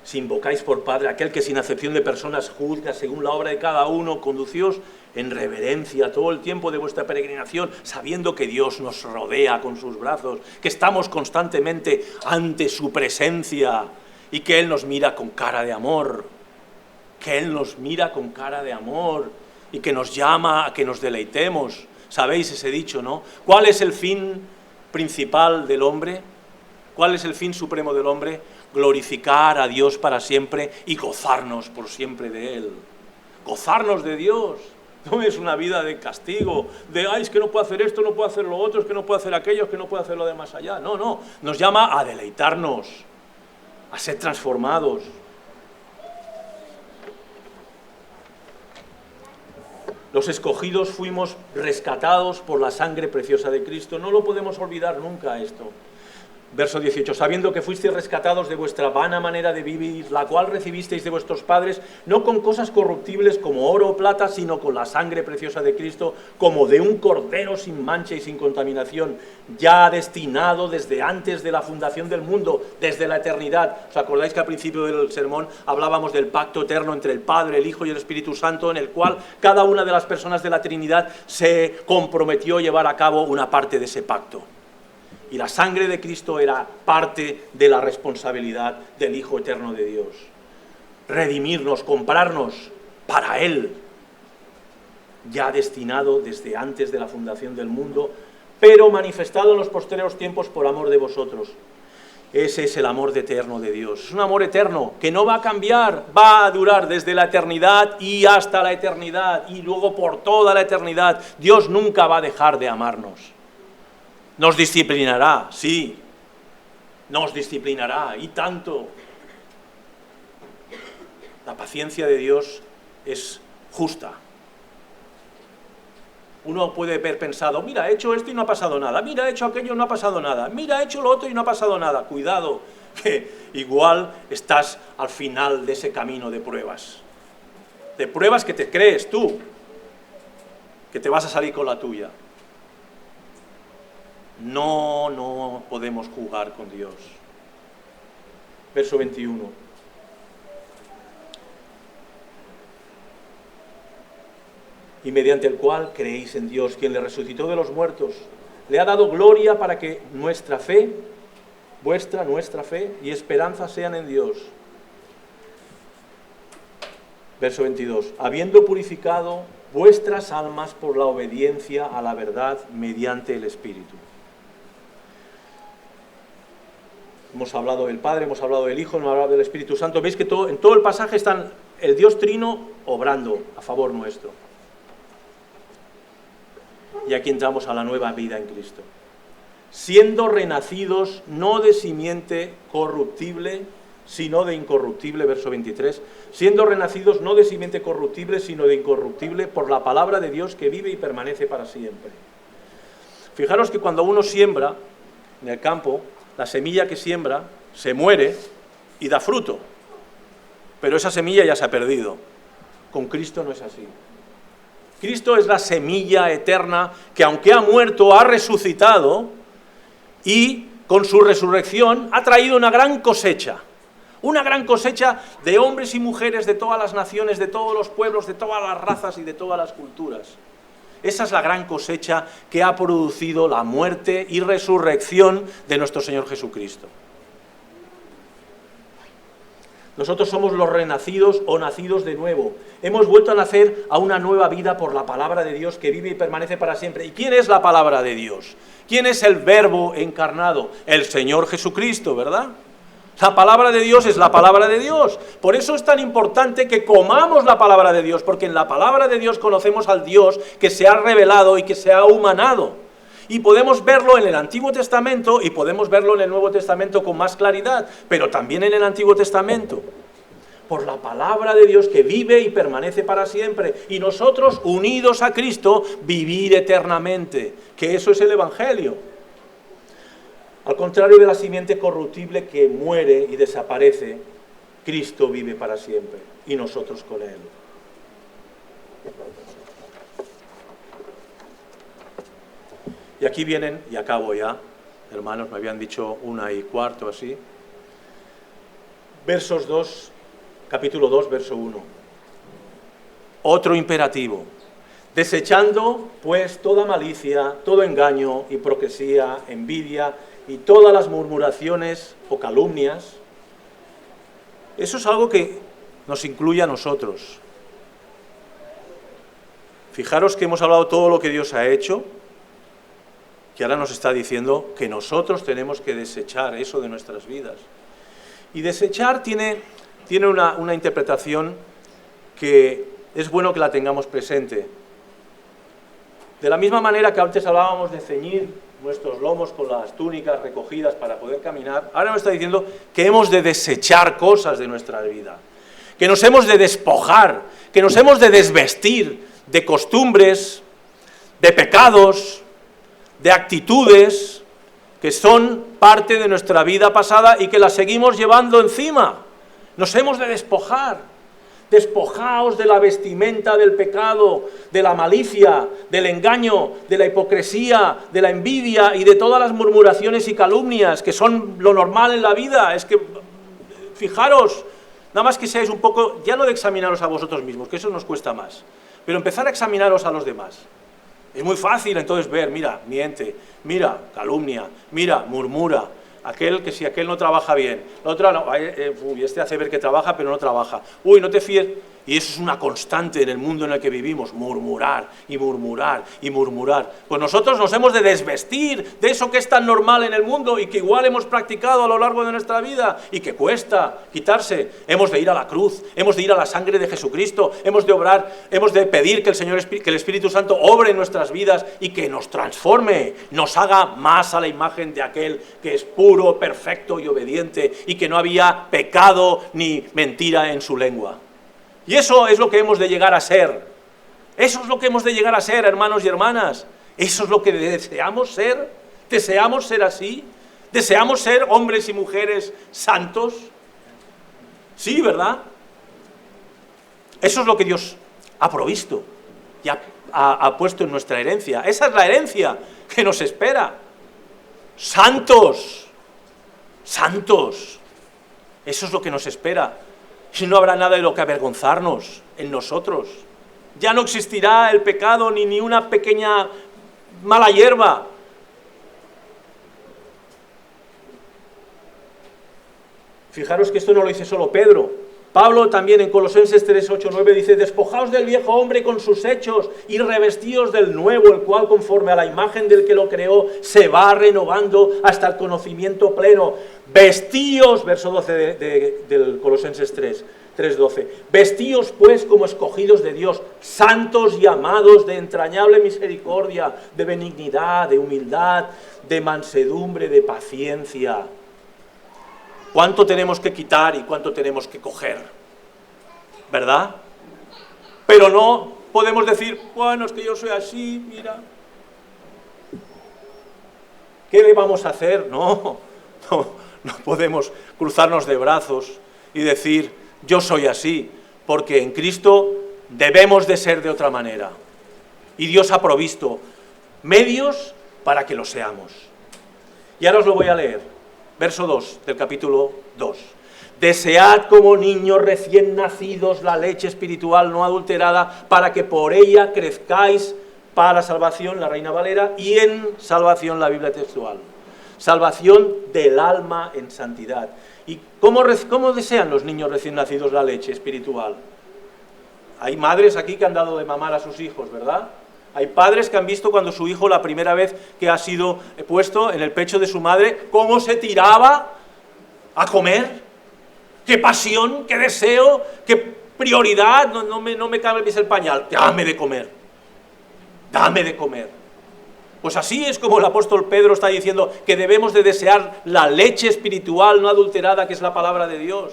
A: Si invocáis por Padre aquel que sin acepción de personas juzga según la obra de cada uno, conducíos en reverencia todo el tiempo de vuestra peregrinación, sabiendo que Dios nos rodea con sus brazos, que estamos constantemente ante su presencia y que Él nos mira con cara de amor, que Él nos mira con cara de amor y que nos llama a que nos deleitemos. ¿Sabéis ese dicho, no? ¿Cuál es el fin principal del hombre? ¿Cuál es el fin supremo del hombre? Glorificar a Dios para siempre y gozarnos por siempre de Él. Gozarnos de Dios. No es una vida de castigo, de, ay, es que no puedo hacer esto, no puedo hacer lo otro, es que no puedo hacer aquello, es que no puedo hacer lo de más allá. No, no, nos llama a deleitarnos, a ser transformados. Los escogidos fuimos rescatados por la sangre preciosa de Cristo. No lo podemos olvidar nunca esto. Verso 18, sabiendo que fuisteis rescatados de vuestra vana manera de vivir, la cual recibisteis de vuestros padres, no con cosas corruptibles como oro o plata, sino con la sangre preciosa de Cristo, como de un cordero sin mancha y sin contaminación, ya destinado desde antes de la fundación del mundo, desde la eternidad. ¿Os acordáis que al principio del sermón hablábamos del pacto eterno entre el Padre, el Hijo y el Espíritu Santo, en el cual cada una de las personas de la Trinidad se comprometió a llevar a cabo una parte de ese pacto? Y la sangre de Cristo era parte de la responsabilidad del Hijo Eterno de Dios. Redimirnos, comprarnos para Él, ya destinado desde antes de la fundación del mundo, pero manifestado en los posteriores tiempos por amor de vosotros. Ese es el amor eterno de Dios. Es un amor eterno que no va a cambiar, va a durar desde la eternidad y hasta la eternidad, y luego por toda la eternidad. Dios nunca va a dejar de amarnos. Nos disciplinará, sí, nos disciplinará, y tanto. La paciencia de Dios es justa. Uno puede haber pensado, mira, he hecho esto y no ha pasado nada, mira, he hecho aquello y no ha pasado nada, mira, he hecho lo otro y no ha pasado nada. Cuidado, que igual estás al final de ese camino de pruebas que te crees tú, que te vas a salir con la tuya. No podemos jugar con Dios. Verso 21. Y mediante el cual creéis en Dios, quien le resucitó de los muertos, le ha dado gloria para que nuestra fe y esperanza sean en Dios. Verso 22. Habiendo purificado vuestras almas por la obediencia a la verdad mediante el Espíritu. Hemos hablado del Padre, hemos hablado del Hijo, hemos hablado del Espíritu Santo. Veis que en todo el pasaje están el Dios Trino obrando a favor nuestro. Y aquí entramos a la nueva vida en Cristo. Siendo renacidos no de simiente corruptible, sino de incorruptible, verso 23. Siendo renacidos no de simiente corruptible, sino de incorruptible, por la palabra de Dios que vive y permanece para siempre. Fijaros que cuando uno siembra en el campo, la semilla que siembra se muere y da fruto, pero esa semilla ya se ha perdido. Con Cristo no es así. Cristo es la semilla eterna que, aunque ha muerto, ha resucitado y con su resurrección ha traído una gran cosecha de hombres y mujeres de todas las naciones, de todos los pueblos, de todas las razas y de todas las culturas. Esa es la gran cosecha que ha producido la muerte y resurrección de nuestro Señor Jesucristo. Nosotros somos los renacidos o nacidos de nuevo. Hemos vuelto a nacer a una nueva vida por la palabra de Dios que vive y permanece para siempre. ¿Y quién es la palabra de Dios? ¿Quién es el Verbo encarnado? El Señor Jesucristo, ¿verdad? La palabra de Dios es la palabra de Dios. Por eso es tan importante que comamos la palabra de Dios, porque en la palabra de Dios conocemos al Dios que se ha revelado y que se ha humanado. Y podemos verlo en el Antiguo Testamento y podemos verlo en el Nuevo Testamento con más claridad, pero también en el Antiguo Testamento. Por la palabra de Dios que vive y permanece para siempre. Y nosotros, unidos a Cristo, vivir eternamente. Que eso es el Evangelio. Al contrario de la simiente corruptible que muere y desaparece, Cristo vive para siempre y nosotros con Él. Y aquí vienen, y acabo ya, hermanos, me habían dicho 1:15 así, versos 2, capítulo 2, verso 1. Otro imperativo. Desechando, pues, toda malicia, todo engaño, hipocresía, envidia y todas las murmuraciones o calumnias. Eso es algo que nos incluye a nosotros. Fijaros que hemos hablado todo lo que Dios ha hecho, que ahora nos está diciendo que nosotros tenemos que desechar eso de nuestras vidas. Y desechar tiene una interpretación que es bueno que la tengamos presente. De la misma manera que antes hablábamos de ceñir nuestros lomos con las túnicas recogidas para poder caminar, ahora nos está diciendo que hemos de desechar cosas de nuestra vida, que nos hemos de despojar, que nos hemos de desvestir de costumbres, de pecados, de actitudes que son parte de nuestra vida pasada y que las seguimos llevando encima. Nos hemos de despojar. Despojaos de la vestimenta del pecado, de la malicia, del engaño, de la hipocresía, de la envidia y de todas las murmuraciones y calumnias que son lo normal en la vida. Es que, fijaros, nada más que seáis un poco, ya no de examinaros a vosotros mismos, que eso nos cuesta más, pero empezar a examinaros a los demás. Es muy fácil entonces ver, mira, miente, mira, calumnia, mira, murmura. Si aquel no trabaja bien, la otra no, este hace ver que trabaja pero no trabaja. Uy, no te fíes. Y eso es una constante en el mundo en el que vivimos, murmurar y murmurar y murmurar. Pues nosotros nos hemos de desvestir de eso que es tan normal en el mundo y que igual hemos practicado a lo largo de nuestra vida y que cuesta quitarse. Hemos de ir a la cruz, hemos de ir a la sangre de Jesucristo, hemos de obrar, hemos de pedir que el Espíritu Santo obre en nuestras vidas y que nos transforme, nos haga más a la imagen de aquel que es puro, perfecto y obediente y que no había pecado ni mentira en su lengua. Y eso es lo que hemos de llegar a ser. Eso es lo que hemos de llegar a ser, hermanos y hermanas. Eso es lo que deseamos ser. ¿Deseamos ser así? ¿Deseamos ser hombres y mujeres santos? Sí, ¿verdad? Eso es lo que Dios ha provisto y ha puesto en nuestra herencia. Esa es la herencia que nos espera. Santos. Santos. Eso es lo que nos espera. Y no habrá nada de lo que avergonzarnos en nosotros. Ya no existirá el pecado ni una pequeña mala hierba. Fijaros que esto no lo dice solo Pedro. Pablo también en Colosenses 3, 8, 9 dice: despojaos del viejo hombre con sus hechos y revestíos del nuevo, el cual conforme a la imagen del que lo creó se va renovando hasta el conocimiento pleno. Vestíos, verso 12 del Colosenses 3, 12. Vestíos pues como escogidos de Dios, santos y amados, de entrañable misericordia, de benignidad, de humildad, de mansedumbre, de paciencia. ¿Cuánto tenemos que quitar y cuánto tenemos que coger? ¿Verdad? Pero no podemos decir, bueno, es que yo soy así, mira. ¿Qué le vamos a hacer? No podemos cruzarnos de brazos y decir, yo soy así, porque en Cristo debemos de ser de otra manera. Y Dios ha provisto medios para que lo seamos. Y ahora os lo voy a leer. Verso 2 del capítulo 2. Desead como niños recién nacidos la leche espiritual no adulterada, para que por ella crezcáis para salvación, la Reina Valera, y en salvación, la Biblia textual. Salvación del alma en santidad. ¿Y cómo desean los niños recién nacidos la leche espiritual? Hay madres aquí que han dado de mamar a sus hijos, ¿verdad? Hay padres que han visto cuando su hijo, la primera vez que ha sido puesto en el pecho de su madre, cómo se tiraba a comer. ¡Qué pasión, qué deseo, qué prioridad! No me cambies el pañal, dame de comer. Dame de comer. Pues así es como el apóstol Pedro está diciendo que debemos de desear la leche espiritual no adulterada, que es la palabra de Dios.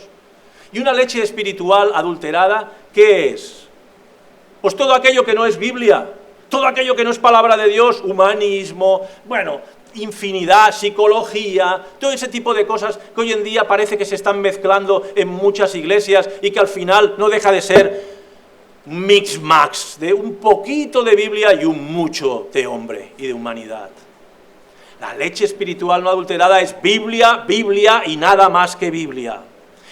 A: Y una leche espiritual adulterada, ¿qué es? Pues todo aquello que no es Biblia. Todo aquello que no es palabra de Dios, humanismo, infinidad, psicología, todo ese tipo de cosas que hoy en día parece que se están mezclando en muchas iglesias y que al final no deja de ser mix-max, de un poquito de Biblia y un mucho de hombre y de humanidad. La leche espiritual no adulterada es Biblia, Biblia y nada más que Biblia.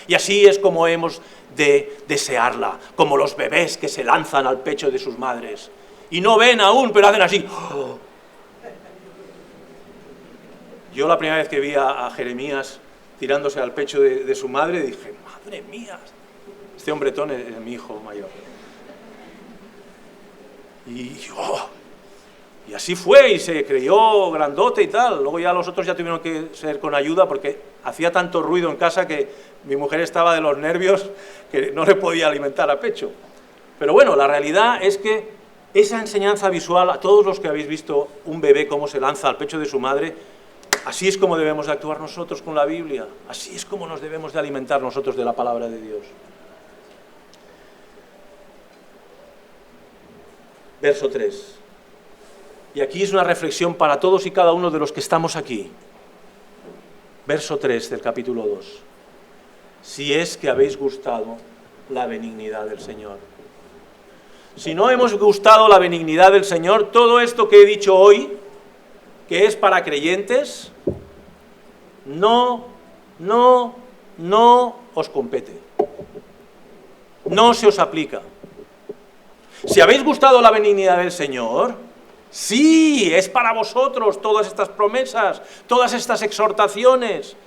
A: Y así es como hemos de desearla, como los bebés que se lanzan al pecho de sus madres y no ven aún, pero hacen así. Yo la primera vez que vi a Jeremías tirándose al pecho de su madre, dije, madre mía, este hombretón es mi hijo mayor. Y así fue, y se creyó grandote y tal. Luego ya los otros ya tuvieron que ser con ayuda porque hacía tanto ruido en casa que mi mujer estaba de los nervios que no le podía alimentar a pecho. Pero bueno, la realidad es que esa enseñanza visual, a todos los que habéis visto un bebé cómo se lanza al pecho de su madre, así es como debemos de actuar nosotros con la Biblia, así es como nos debemos de alimentar nosotros de la palabra de Dios. Verso 3. Y aquí es una reflexión para todos y cada uno de los que estamos aquí. Verso 3 del capítulo 2. Si es que habéis gustado la benignidad del Señor. Si no hemos gustado la benignidad del Señor, todo esto que he dicho hoy, que es para creyentes, no os compete. No se os aplica. Si habéis gustado la benignidad del Señor, sí, es para vosotros todas estas promesas, todas estas exhortaciones.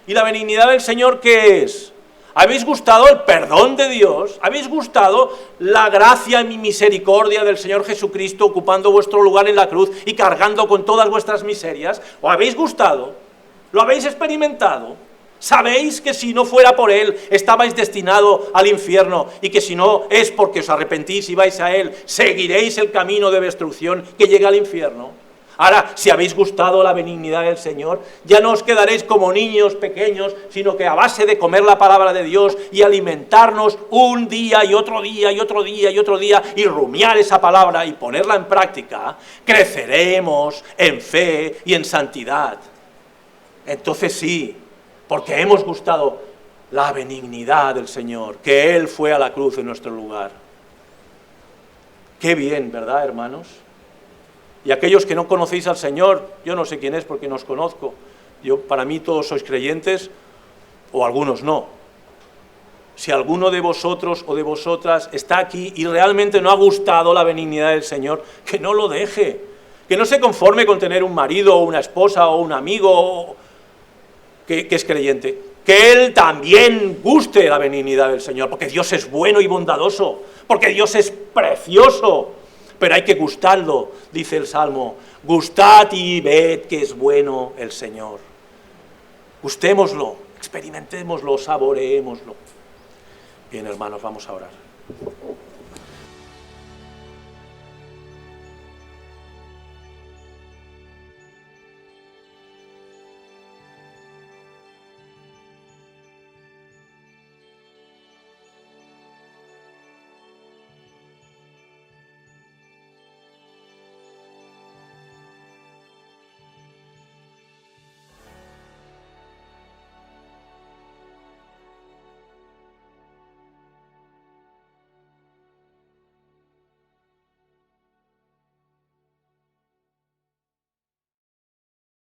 A: ¿Y la benignidad del Señor qué es? ¿Habéis gustado el perdón de Dios? ¿Habéis gustado la gracia y misericordia del Señor Jesucristo ocupando vuestro lugar en la cruz y cargando con todas vuestras miserias? ¿O habéis gustado? ¿Lo habéis experimentado? ¿Sabéis que si no fuera por Él estabais destinados al infierno y que si no es porque os arrepentís y vais a Él, seguiréis el camino de destrucción que llega al infierno? Ahora, si habéis gustado la benignidad del Señor, ya no os quedaréis como niños pequeños, sino que a base de comer la palabra de Dios y alimentarnos un día y otro día y otro día y otro día y rumiar esa palabra y ponerla en práctica, creceremos en fe y en santidad. Entonces sí, porque hemos gustado la benignidad del Señor, que Él fue a la cruz en nuestro lugar. Qué bien, ¿verdad, hermanos? Y aquellos que no conocéis al Señor, yo no sé quién es porque no os conozco. Para mí todos sois creyentes, o algunos no. Si alguno de vosotros o de vosotras está aquí y realmente no ha gustado la benignidad del Señor, que no lo deje. Que no se conforme con tener un marido o una esposa o un amigo que es creyente. Que él también guste la benignidad del Señor, porque Dios es bueno y bondadoso, porque Dios es precioso. Pero hay que gustarlo, dice el Salmo. Gustad y ved que es bueno el Señor. Gustémoslo, experimentémoslo, saboreémoslo. Bien, hermanos, vamos a orar.